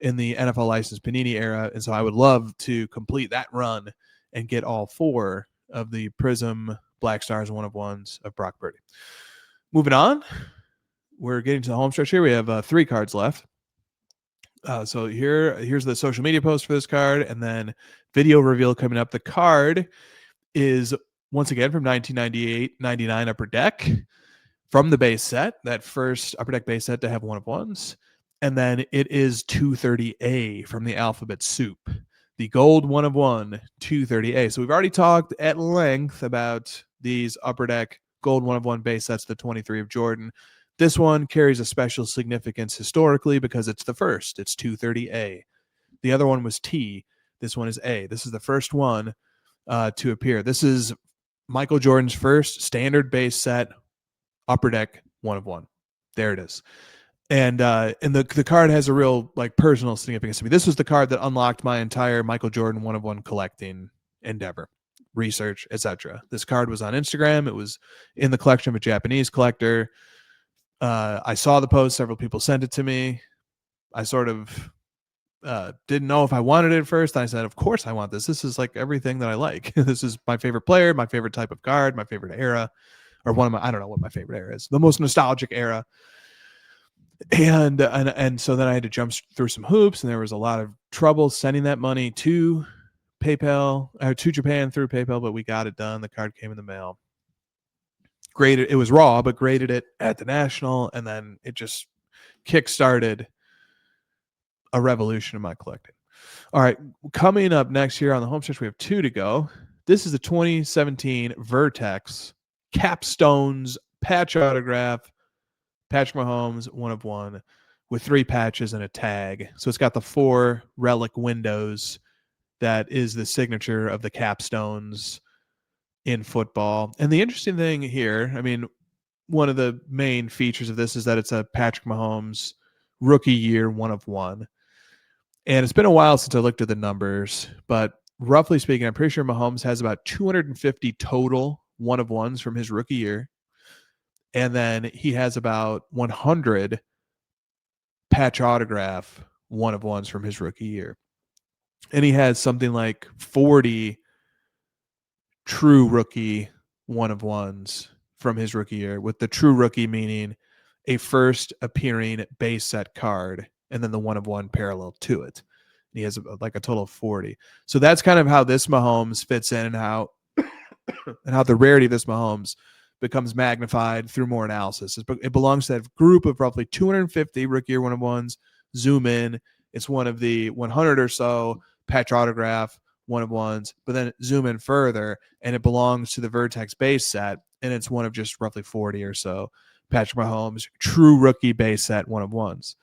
in the NFL licensed Panini era. And so I would love to complete that run and get all 4 of the Prism Black Stars 1 of 1s of Brock Purdy. Moving on, we're getting to the home stretch here. We have 3 cards left. So here's the social media post for this card, and then video reveal coming up. The card is once again from 1998-99 Upper Deck from the base set, that first Upper Deck base set to have 1 of 1s. And then it is 230A from the Alphabet Soup, the gold 1 of 1 230A. So we've already talked at length about these Upper Deck gold 1 of 1 base sets, the 23 of Jordan. This one carries a special significance historically because it's the first. It's 230A. The other one was T. This one is A. This is the first one to appear. This is Michael Jordan's first standard base set Upper Deck 1 of 1. There it is. And the card has a real like personal significance to me. This was the card that unlocked my entire Michael Jordan 1 of 1 collecting endeavor, research, etc. This card was on Instagram. It was in the collection of a Japanese collector. I saw the post. Several people sent it to me. I sort of didn't know if I wanted it at first. I said, of course I want this. This is like everything that I like. This is my favorite player, my favorite type of card, my favorite era, or one of my, I don't know what my favorite era is, the most nostalgic era. And so then I had to jump through some hoops, and there was a lot of trouble sending that money to PayPal, or to Japan through PayPal, but we got it done. The card came in the mail. Graded, it was raw, but graded it at the National, and then it just kick-started a revolution in my collecting. All right, coming up next year on the home stretch, we have 2 to go. This is the 2017 Vertex Capstones patch autograph, Patrick Mahomes 1 of 1 with 3 patches and a tag. So it's got the 4 relic windows that is the signature of the Capstones in football. And the interesting thing here, I mean, one of the main features of this is that it's a Patrick Mahomes rookie year 1 of 1. And it's been a while since I looked at the numbers, but roughly speaking, I'm pretty sure Mahomes has about 250 total 1 of 1s from his rookie year. And then he has about 100 patch autograph 1 of 1s from his rookie year. And he has something like 40 true rookie 1 of 1s from his rookie year, with the true rookie meaning a first appearing base set card and then the 1 of 1 parallel to it. And he has like a total of 40. So that's kind of how this Mahomes fits in, and how the rarity of this Mahomes becomes magnified through more analysis. It belongs to that group of roughly 250 rookie year 1 of 1s. Zoom in, it's one of the 100 or so patch autograph 1 of 1s, but then zoom in further, and it belongs to the Vertex base set, and it's one of just roughly 40 or so Patrick Mahomes true rookie base set 1 of 1s.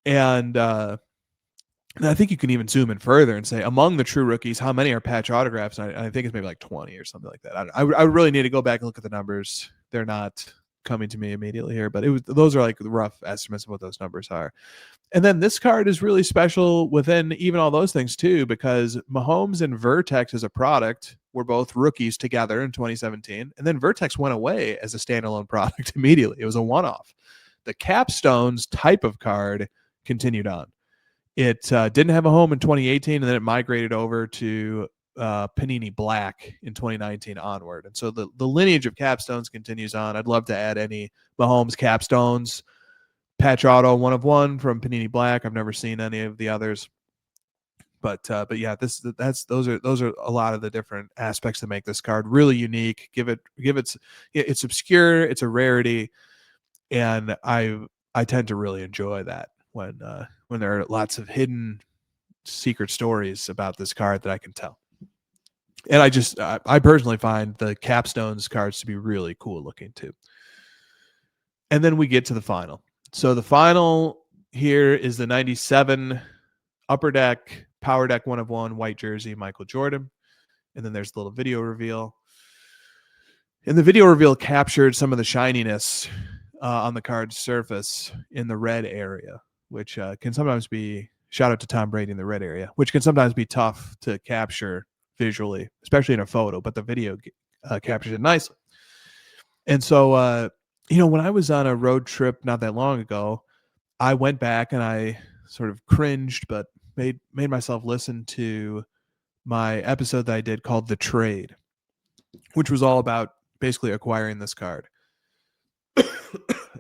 And I think you can even zoom in further and say, among the true rookies, how many are patch autographs? And I think it's maybe like 20 or something like that. I would really need to go back and look at the numbers. They're not coming to me immediately here, but those are like the rough estimates of what those numbers are. And then this card is really special within even all those things too, because Mahomes and Vertex as a product were both rookies together in 2017. And then Vertex went away as a standalone product immediately. It was a one-off. The Capstones type of card continued on. It didn't have a home in 2018, and then it migrated over to Panini Black in 2019 onward. And so the lineage of Capstones continues on. I'd love to add any Mahomes Capstones patch auto 1 of 1 from Panini Black. I've never seen any of the others, but yeah, those are a lot of the different aspects that make this card really unique. It's obscure, it's a rarity, and I tend to really enjoy that when there are lots of hidden secret stories about this card that I can tell. And I personally find the Capstones cards to be really cool looking too. And then we get to the final. So the final here is the 97 Upper Deck, Power Deck 1 of 1, white jersey, Michael Jordan. And then there's the little video reveal. And the video reveal captured some of the shininess on the card's surface in the red area, which can sometimes be, shout out to Tom Brady in the red area, which can sometimes be tough to capture visually, especially in a photo, but the video captures it nicely. And so, when I was on a road trip not that long ago, I went back and I sort of cringed, but made myself listen to my episode that I did called The Trade, which was all about basically acquiring this card.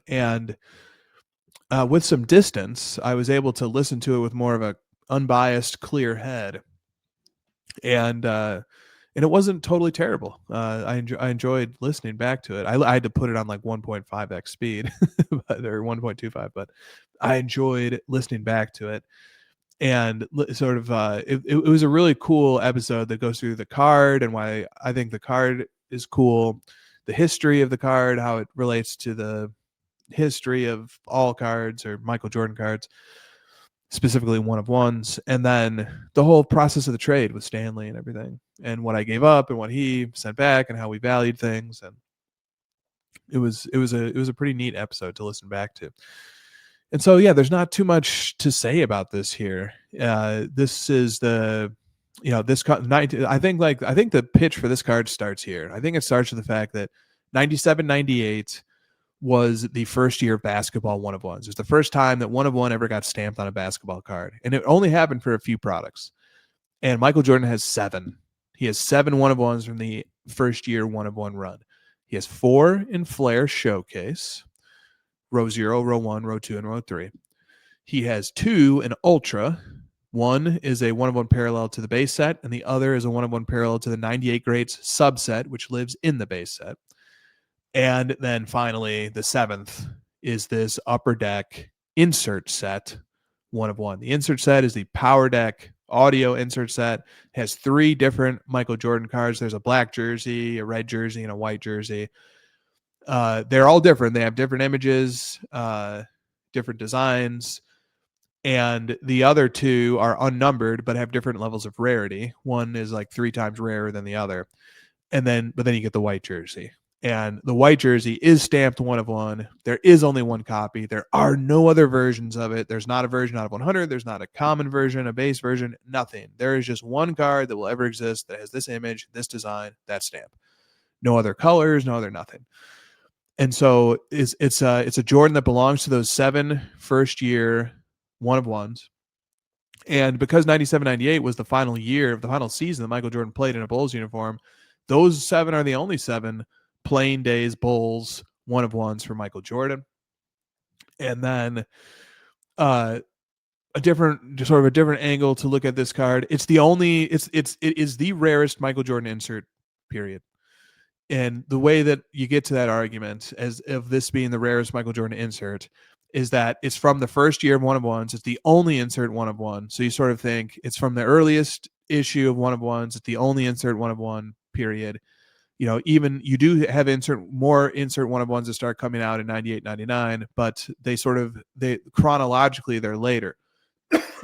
And with some distance, I was able to listen to it with more of a unbiased, clear head. And it wasn't totally terrible. I enjoyed listening back to it. I had to put it on like 1.5x speed or 1.25, but I enjoyed listening back to it. And sort of it was a really cool episode that goes through the card and why I think the card is cool, the history of the card, how it relates to the history of all cards or Michael Jordan cards, specifically 1 of 1s, and then the whole process of the trade with Stanley and everything, and what I gave up and what he sent back and how we valued things. And it was a pretty neat episode to listen back to. And so, yeah, there's not too much to say about this here. This is the, this I think the pitch for this card starts here. I think it starts with the fact that 97-98 was the first year of basketball 1 of 1s. It was the first time that 1 of 1 ever got stamped on a basketball card. And it only happened for a few products. And Michael Jordan has 7. He has 7 1 of 1s from the first year 1 of 1 run. He has 4 in Flair Showcase, row 0, row 1, row 2, and row 3. He has 2 in Ultra. One is a 1 of 1 parallel to the base set, and the other is a 1 of 1 parallel to the 98 Greats subset, which lives in the base set. And then finally, the 7th is this Upper Deck insert set, 1 of 1. The insert set is the Power Deck audio insert set. It has 3 different Michael Jordan cards. There's a black jersey, a red jersey, and a white jersey. They're all different. They have different images, different designs, and the other 2 are unnumbered but have different levels of rarity. One is like 3 times rarer than the other. But then you get the white jersey. And the white jersey is stamped 1 of 1. There is only 1 copy. There are no other versions of it. There's not a version out of 100. There's not a common version, a base version, nothing. There is just 1 card that will ever exist that has this image, this design, that stamp. No other colors, no other nothing. And so it's a Jordan that belongs to those 7 first-year 1 of 1s. And because 97-98 was the final year of the final season that Michael Jordan played in a Bulls uniform, those 7 are the only 7 playing days Bulls 1 of 1s for Michael Jordan. And then a different angle to look at this card. It is the rarest Michael Jordan insert, period. And the way that you get to that argument as of this being the rarest Michael Jordan insert is that it's from the first year of 1 of 1s. It's the only insert 1 of 1. So you sort of think it's from the earliest issue of 1 of 1s. It's the only insert 1 of 1, period. Even you do have more insert 1 of 1s that start coming out in 98, 99, but they chronologically they're later.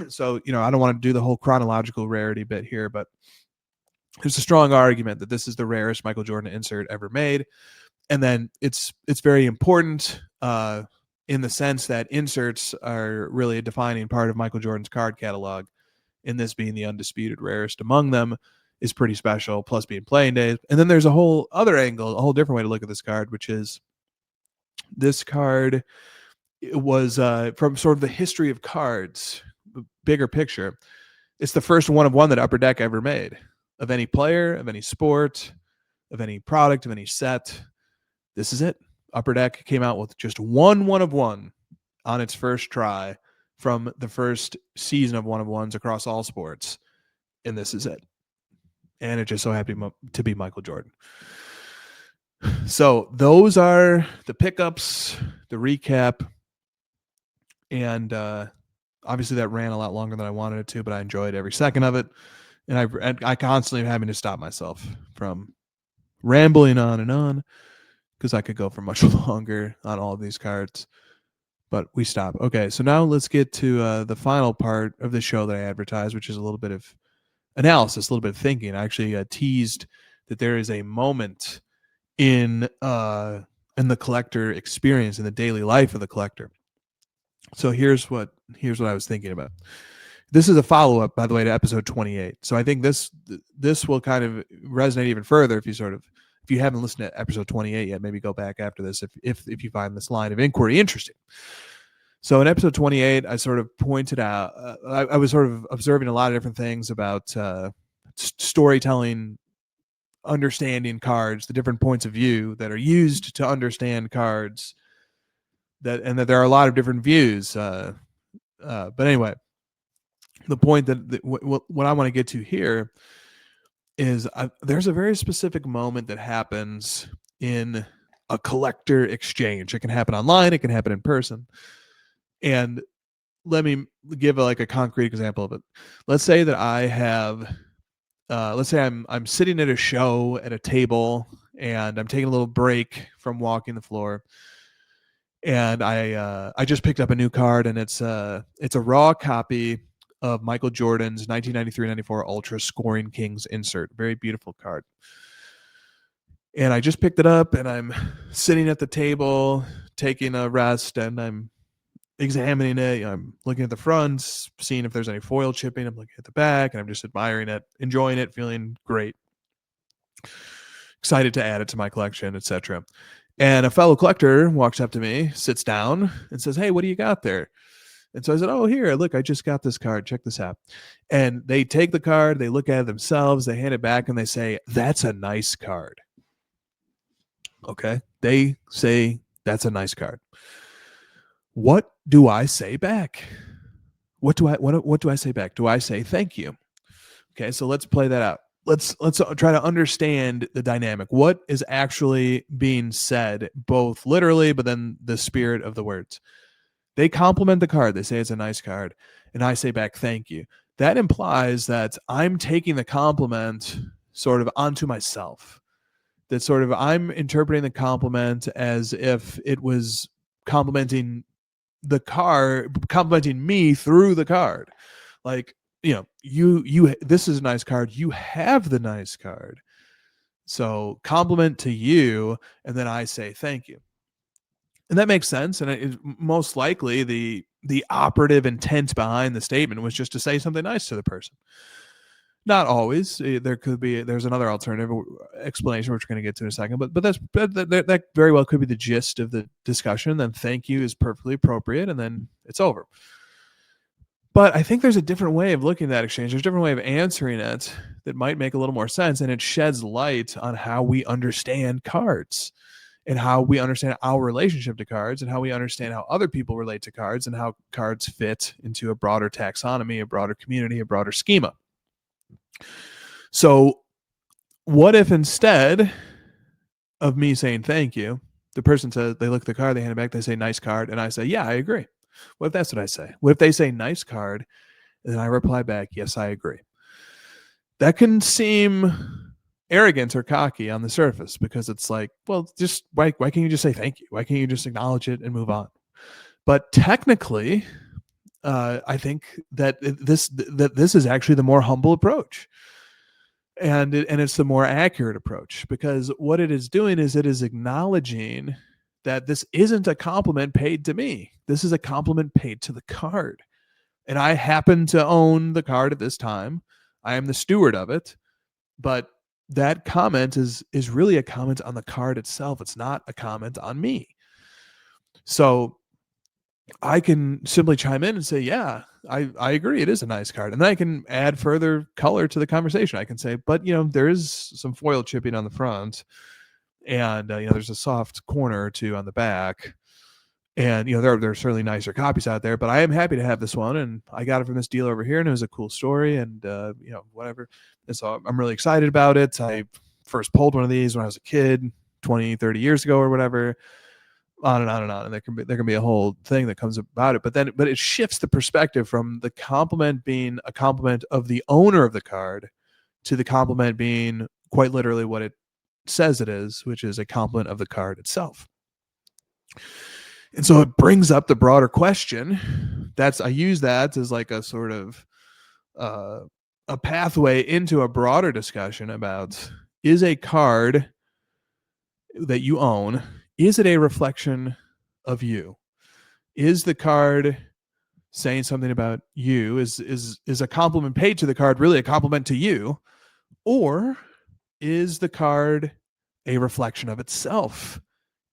So, I don't want to do the whole chronological rarity bit here, but there's a strong argument that this is the rarest Michael Jordan insert ever made. And then it's very important in the sense that inserts are really a defining part of Michael Jordan's card catalog, and this being the undisputed rarest among them is pretty special, plus being playing days. And then there's a whole other angle, a whole different way to look at this card, which is this card was from sort of the history of cards, bigger picture. It's the first 1 of 1 that Upper Deck ever made, of any player, of any sport, of any product, of any set. This is it. Upper Deck came out with just 1 of 1 on its first try from the first season of 1 of 1s across all sports. And this is it. And it just so happened to be Michael Jordan. So those are the pickups, the recap. And obviously that ran a lot longer than I wanted it to, but I enjoyed every second of it. And I constantly am having to stop myself from rambling on and on. because I could go for much longer on all of these cards, but we stop. Okay, so now let's get to the final part of the show that I advertised, which is a little bit of analysis, a little bit of thinking. I actually teased that there is a moment in the collector experience, in the daily life of the collector. So here's what I was thinking about. This is a follow-up, by the way, to episode 28. So I think this will kind of resonate even further if you haven't listened to episode 28 yet. Maybe go back after this if you find this line of inquiry interesting. So in episode 28, I sort of pointed out, I was sort of observing a lot of different things about storytelling, understanding cards, the different points of view that are used to understand cards, and that there are a lot of different views. But anyway, the point that what I want to get to here is there's a very specific moment that happens in a collector exchange. It can happen online, it can happen in person. And let me give a concrete example of it. Let's say that I have, let's say I'm sitting at a show at a table and I'm taking a little break from walking the floor, and I just picked up a new card, and it's a raw copy of Michael Jordan's 1993-94 Ultra Scoring Kings insert. Very beautiful card. And I just picked it up, and I'm sitting at the table taking a rest, and I'm examining it. I'm looking at the fronts, seeing if there's any foil chipping. I'm looking at the back, and I'm just admiring it, enjoying it, feeling great, excited to add it to my collection, etc. And a fellow collector walks up to me, sits down, and says, "Hey, what do you got there?" And so I said, "Oh, here, look, I just got this card. Check this out." And they take the card, they look at it themselves, they hand it back, and they say, "That's a nice card." Okay? They say, "That's a nice card." What do I say back? What do I say back? Do I say thank you? Okay, so let's play that out. Let's try to understand the dynamic. What is actually being said, both literally, but then the spirit of the words. They compliment the card. They say it's a nice card, and I say back thank you. That implies that I'm taking the compliment sort of onto myself. That sort of I'm interpreting the compliment as if it was complimenting the card, complimenting me through the card. Like, you this is a nice card, you have the nice card, so compliment to you, and then I say thank you. And that makes sense, and most likely the operative intent behind the statement was just to say something nice to the person. Not always. There's another alternative explanation which we're going to get to in a second, but that very well could be the gist of the discussion. Then thank you is perfectly appropriate, and then it's over. But I think there's a different way of looking at that exchange. There's a different way of answering it that might make a little more sense, and it sheds light on how we understand cards and how we understand our relationship to cards and how we understand how other people relate to cards and how cards fit into a broader taxonomy, a broader community, a broader schema. So what if instead of me saying thank you, the person says, they look at the card, they hand it back, they say nice card, and I say, yeah, I agree. What if that's what I say? What if they say nice card, and then I reply back, yes, I agree? That can seem arrogant or cocky on the surface, because it's like, well, just why can't you just say thank you? Why can't you just acknowledge it and move on? But technically, I think that this is actually the more humble approach. And it's the more accurate approach, because what it is doing is it is acknowledging that this isn't a compliment paid to me. This is a compliment paid to the card. And I happen to own the card at this time. I am the steward of it. But that comment is really a comment on the card itself. It's not a comment on me. So I can simply chime in and say, yeah, I agree. It is a nice card. And then I can add further color to the conversation. I can say, but, there is some foil chipping on the front, and, there's a soft corner or two on the back. And, there are certainly nicer copies out there, but I am happy to have this one. And I got it from this dealer over here, and it was a cool story, and, whatever. And so I'm really excited about it. I first pulled one of these when I was a kid, 20, 30 years ago or whatever. On and on and on, and there can be a whole thing that comes about it, but it shifts the perspective from the compliment being a compliment of the owner of the card to the compliment being quite literally what it says it is, which is a complement of the card itself. And so it brings up the broader question. I use that as like a sort of a pathway into a broader discussion about, is a card that you own, is it a reflection of you? Is the card saying something about you? Is a compliment paid to the card really a compliment to you? Or is the card a reflection of itself?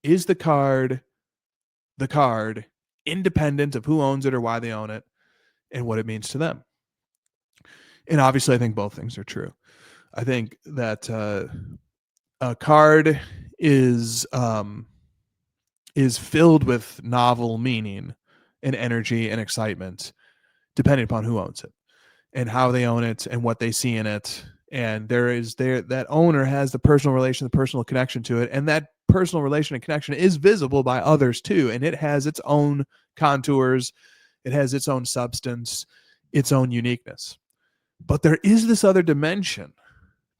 Is the card independent of who owns it or why they own it and what it means to them? And obviously, I think both things are true. I think that a card is filled with novel meaning and energy and excitement, depending upon who owns it and how they own it and what they see in it. And that owner has the personal relation, the personal connection to it, and that personal relation and connection is visible by others too. And it has its own contours, it has its own substance, its own uniqueness. But there is this other dimension.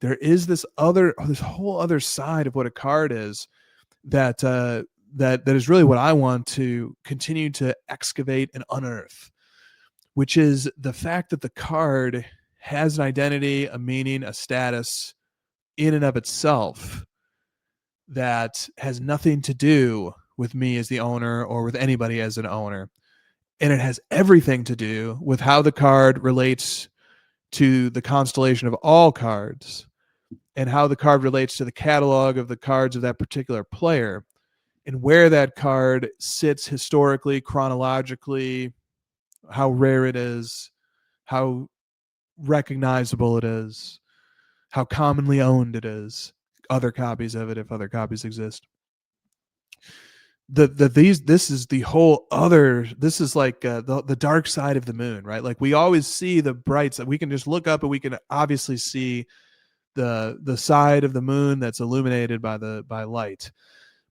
There is this whole other side of what a card is that is really what I want to continue to excavate and unearth, which is the fact that the card has an identity, a meaning, a status in and of itself that has nothing to do with me as the owner or with anybody as an owner. And it has everything to do with how the card relates to the constellation of all cards and how the card relates to the catalog of the cards of that particular player and where that card sits historically, chronologically, how rare it is, how recognizable it is, how commonly owned it is, other copies of it if other copies exist. This is the whole other, this is like the dark side of the moon, right? Like we always see the bright side. We can just look up and we can obviously see the side of the moon that's illuminated by light.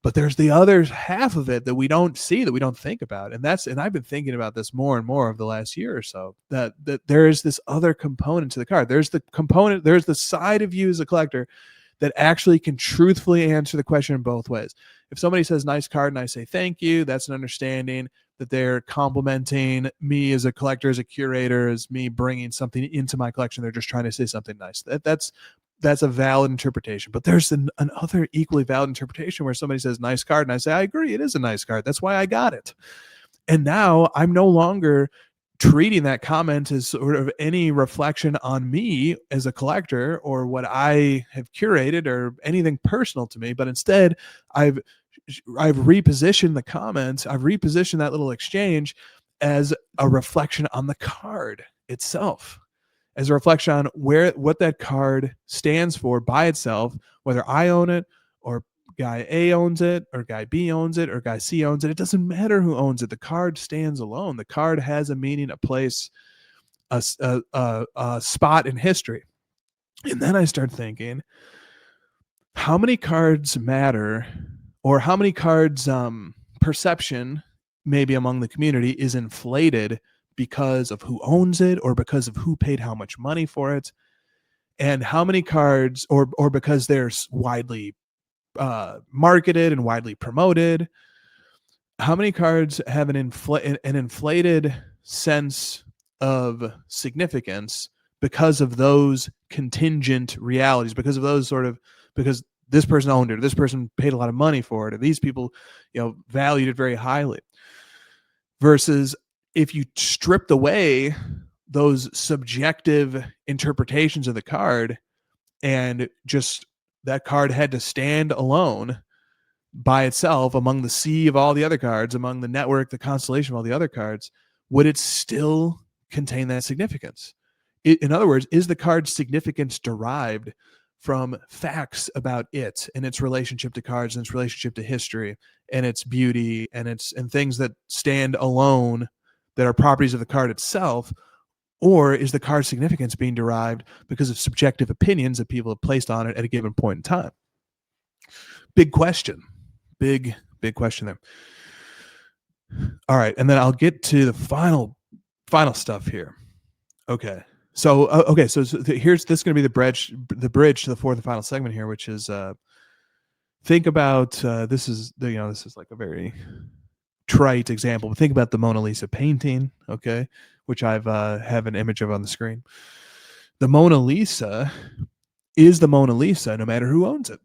But there's the other half of it that we don't see, that we don't think about. And I've been thinking about this more and more over the last year or so, that there is this other component to the card. There's the side of you as a collector that actually can truthfully answer the question in both ways. If somebody says nice card and I say thank you, that's an understanding that they're complimenting me as a collector, as a curator, as me bringing something into my collection. They're just trying to say something nice. That's a valid interpretation. But there's another equally valid interpretation where somebody says nice card and I say I agree, it is a nice card, that's why I got it. And now I'm no longer treating that comment as sort of any reflection on me as a collector or what I have curated or anything personal to me, but instead I've repositioned the comments, I've repositioned that little exchange as a reflection on the card itself, as a reflection on what that card stands for by itself, whether I own it or guy A owns it or guy B owns it or guy C owns it. It doesn't matter who owns it. The card stands alone. The card has a meaning, a place, a spot in history. And then I start thinking, how many cards matter, or how many cards perception maybe among the community is inflated because of who owns it or because of who paid how much money for it, and how many cards, or because they're widely marketed and widely promoted, how many cards have an inflated sense of significance because of those contingent realities, because of those because this person owned it, or this person paid a lot of money for it, or these people valued it very highly, versus if you stripped away those subjective interpretations of the card and just that card had to stand alone by itself among the sea of all the other cards, among the network, the constellation of all the other cards, would it still contain that significance? In other words, is the card's significance derived from facts about it and its relationship to cards and its relationship to history and its beauty and things that stand alone that are properties of the card itself? Or is the card's significance being derived because of subjective opinions that people have placed on it at a given point in time? Big question. Big question there. All right. And then I'll get to the final stuff here. Okay. So, here's this is going to be the bridge to the fourth and final segment here, which is think about this is like a very trite example, but think about the Mona Lisa painting, okay, which I've have an image of on the screen. The Mona Lisa is the Mona Lisa no matter who owns it.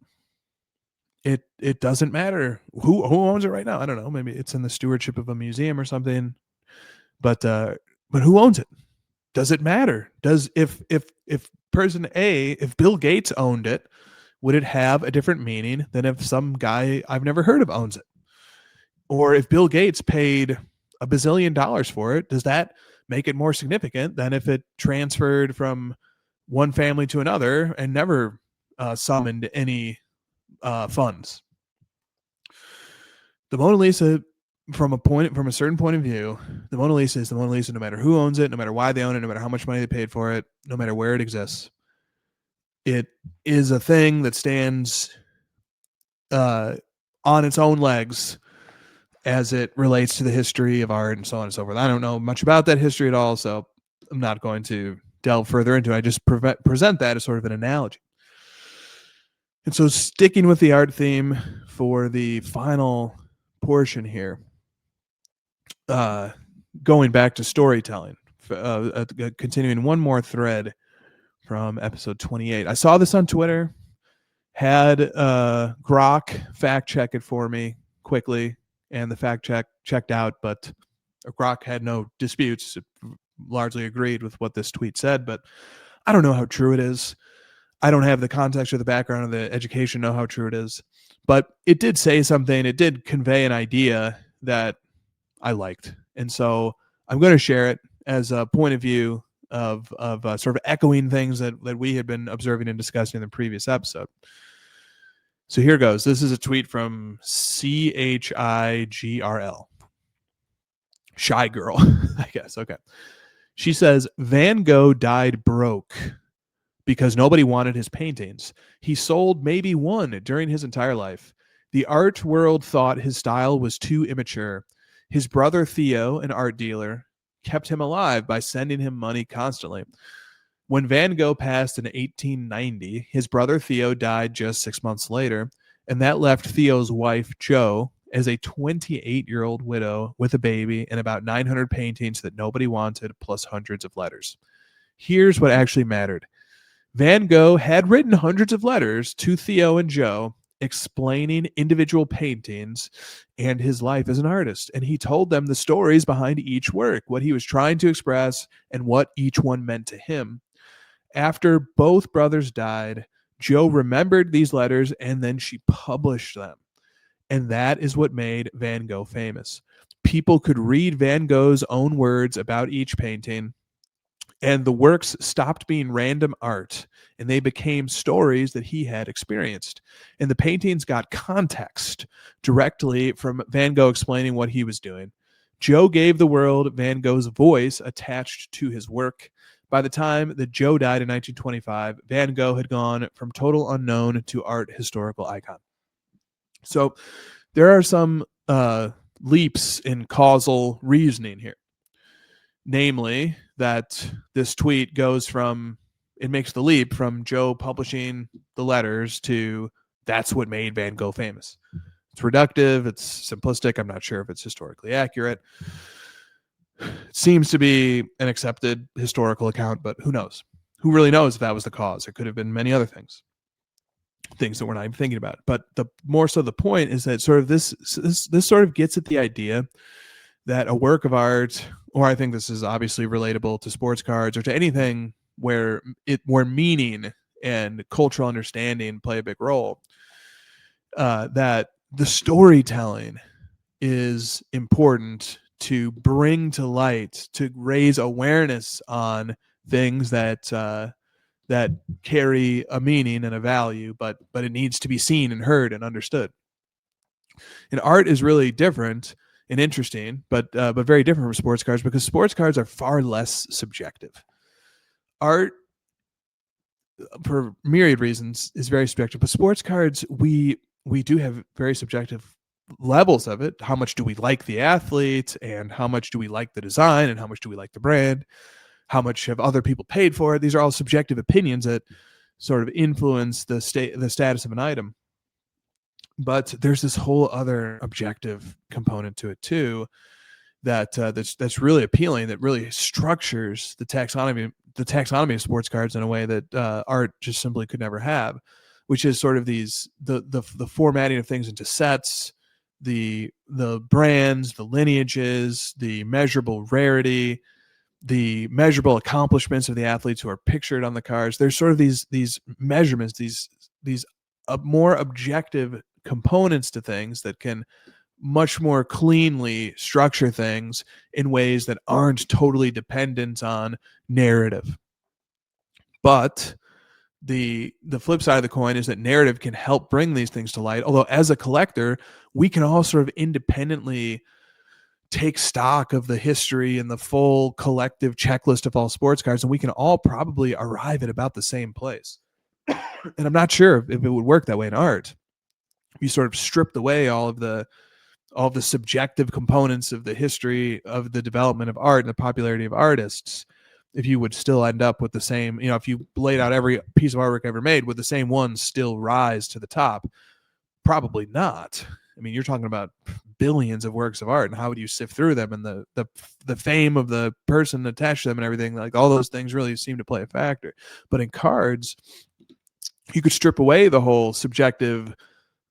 It doesn't matter who owns it right now. I don't know. Maybe it's in the stewardship of a museum or something. But who owns it? Does it matter? Does if person A, if Bill Gates owned it, would it have a different meaning than if some guy I've never heard of owns it? Or if Bill Gates paid $1 bazillion for it, does that make it more significant than if it transferred from one family to another and never summoned any funds? The Mona Lisa, from a certain point of view, the Mona Lisa is the Mona Lisa no matter who owns it, no matter why they own it, no matter how much money they paid for it, no matter where it exists. It is a thing that stands on its own legs as it relates to the history of art and so on and so forth. I don't know much about that history at all, so I'm not going to delve further into it. I just present that as sort of an analogy. And so sticking with the art theme for the final portion here, going back to storytelling, continuing one more thread from episode 28. I saw this on Twitter, had Gogh fact check it for me quickly, and the fact checked out, but Gogh had no disputes. It largely agreed with what this tweet said, but I don't know how true it is. I don't have the context or the background or the education to know how true it is, but it did say something. It did convey an idea that I liked, and so I'm going to share it as a point of view of sort of echoing things that we had been observing and discussing in the previous episode. So here goes. This is a tweet from CHIGRL. Shy girl, I guess. Okay. She says, Van Gogh died broke because nobody wanted his paintings. He sold maybe one during his entire life. The art world thought his style was too immature. His brother Theo, an art dealer, kept him alive by sending him money constantly. When Van Gogh passed in 1890, his brother Theo died just 6 months later, and that left Theo's wife, Jo, as a 28-year-old widow with a baby and about 900 paintings that nobody wanted, plus hundreds of letters. Here's what actually mattered. Van Gogh had written hundreds of letters to Theo and Jo explaining individual paintings and his life as an artist. And he told them the stories behind each work, what he was trying to express, and what each one meant to him. After both brothers died, Jo remembered these letters and then she published them. And that is what made Van Gogh famous. People could read Van Gogh's own words about each painting, and the works stopped being random art and they became stories that he had experienced. And the paintings got context directly from Van Gogh explaining what he was doing. Jo gave the world Van Gogh's voice attached to his work. By the time that Jo died in 1925, Van Gogh had gone from total unknown to art historical icon. So there are some leaps in causal reasoning here. Namely, that this tweet goes from, it makes the leap from Jo publishing the letters to that's what made Van Gogh famous. It's reductive, it's simplistic, I'm not sure if it's historically accurate. It seems to be an accepted historical account, but who knows? Who really knows if that was the cause? It could have been many other things that we're not even thinking about. But the more so the point is that sort of this sort of gets at the idea that a work of art, or I think this is obviously relatable to sports cards or to anything where meaning and cultural understanding play a big role, that the storytelling is important to bring to light, to raise awareness on things that that carry a meaning and a value, but it needs to be seen and heard and understood. And art is really different and interesting, but very different from sports cards, because sports cards are far less subjective. Art, for myriad reasons, is very subjective, but sports cards, we do have very subjective levels of it. How much do we like the athlete, and how much do we like the design, and how much do we like the brand? How much have other people paid for it? These are all subjective opinions that sort of influence the status of an item. But there's this whole other objective component to it too, that's really appealing, that really structures the taxonomy of sports cards in a way that art just simply could never have, which is sort of the formatting of things into sets, the brands, the lineages, the measurable rarity, the measurable accomplishments of the athletes who are pictured on the cards. There's sort of these measurements, these more objective components to things that can much more cleanly structure things in ways that aren't totally dependent on narrative. But the flip side of the coin is that narrative can help bring these things to light. Although as a collector, we can all sort of independently take stock of the history and the full collective checklist of all sports cards, and we can all probably arrive at about the same place. And I'm not sure if it would work that way in art. You sort of stripped away all of the subjective components of the history of the development of art and the popularity of artists, if you would still end up with the same, if you laid out every piece of artwork ever made, would the same ones still rise to the top? Probably not. I mean, you're talking about billions of works of art, and how would you sift through them, and the fame of the person attached to them and everything, like all those things really seem to play a factor. But in cards, you could strip away the whole subjective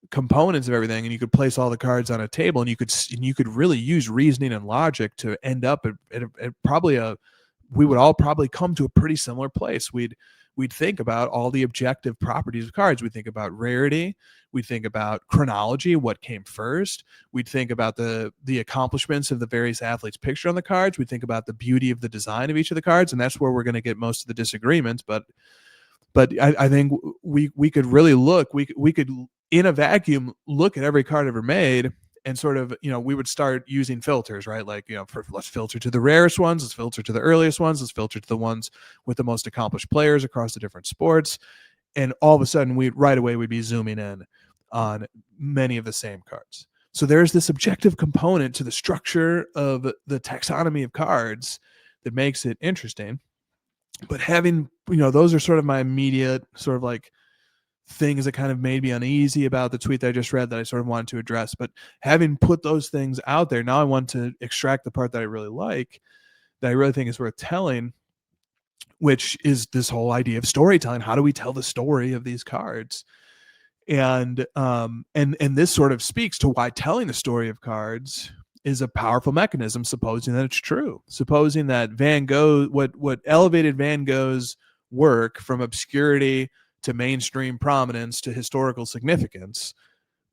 components of everything, and you could place all the cards on a table, and you could really use reasoning and logic to end up at probably we would all probably come to a pretty similar place. We'd think about all the objective properties of cards. We'd think about rarity. We'd think about chronology, what came first. We'd think about the accomplishments of the various athletes pictured on the cards. We'd think about the beauty of the design of each of the cards, and that's where we're going to get most of the disagreements. But I think we could really look. We could in a vacuum look at every card ever made, and sort of, we would start using filters, right? Like, let's filter to the rarest ones, let's filter to the earliest ones, let's filter to the ones with the most accomplished players across the different sports. And all of a sudden, right away we'd be zooming in on many of the same cards. So there's this objective component to the structure of the taxonomy of cards that makes it interesting. But having, those are sort of my immediate sort of like things that kind of made me uneasy about the tweet that I just read that I sort of wanted to address. But having put those things out there, now I want to extract the part that I really like, that I really think is worth telling, which is this whole idea of storytelling. How do we tell the story of these cards? And this sort of speaks to why telling the story of cards is a powerful mechanism, supposing that it's true. Supposing that Van Gogh, what elevated Van Gogh's work from obscurity to mainstream prominence to historical significance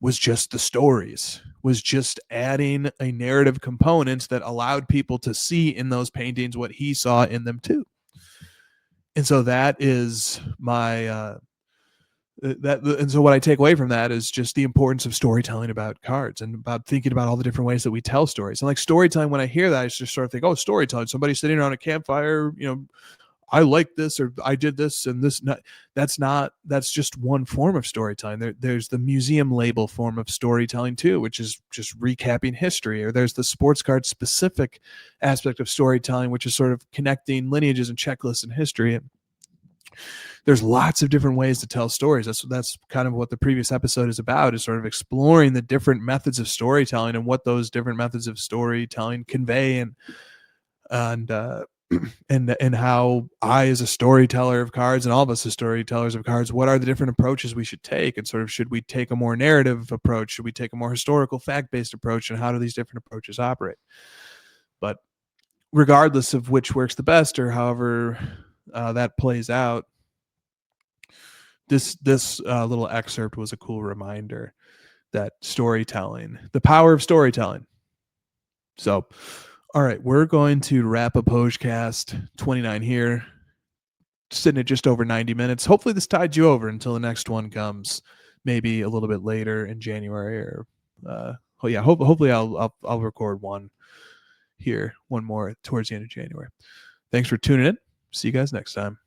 was just the stories, was just adding a narrative component that allowed people to see in those paintings what he saw in them too. And so that is my and so what I take away from that is just the importance of storytelling about cards, and about thinking about all the different ways that we tell stories. And like storytelling, when I hear that, I just sort of think, oh, storytelling, somebody sitting around a campfire, I like this, or I did this and this. That's just one form of storytelling. There's the museum label form of storytelling too, which is just recapping history. Or there's the sports card specific aspect of storytelling, which is sort of connecting lineages and checklists in history. And there's lots of different ways to tell stories. That's kind of what the previous episode is about, is sort of exploring the different methods of storytelling and what those different methods of storytelling convey, and how I, as a storyteller of cards, and all of us as storytellers of cards, what are the different approaches we should take? And sort of, should we take a more narrative approach? Should we take a more historical, fact-based approach? And how do these different approaches operate? But regardless of which works the best, or however that plays out, this little excerpt was a cool reminder that storytelling, the power of storytelling. So, all right, we're going to wrap up HOJ-Cast 29 here, sitting at just over 90 minutes. Hopefully this tied you over until the next one comes, maybe a little bit later in January, or hopefully I'll record one more towards the end of January. Thanks for tuning in. See you guys next time.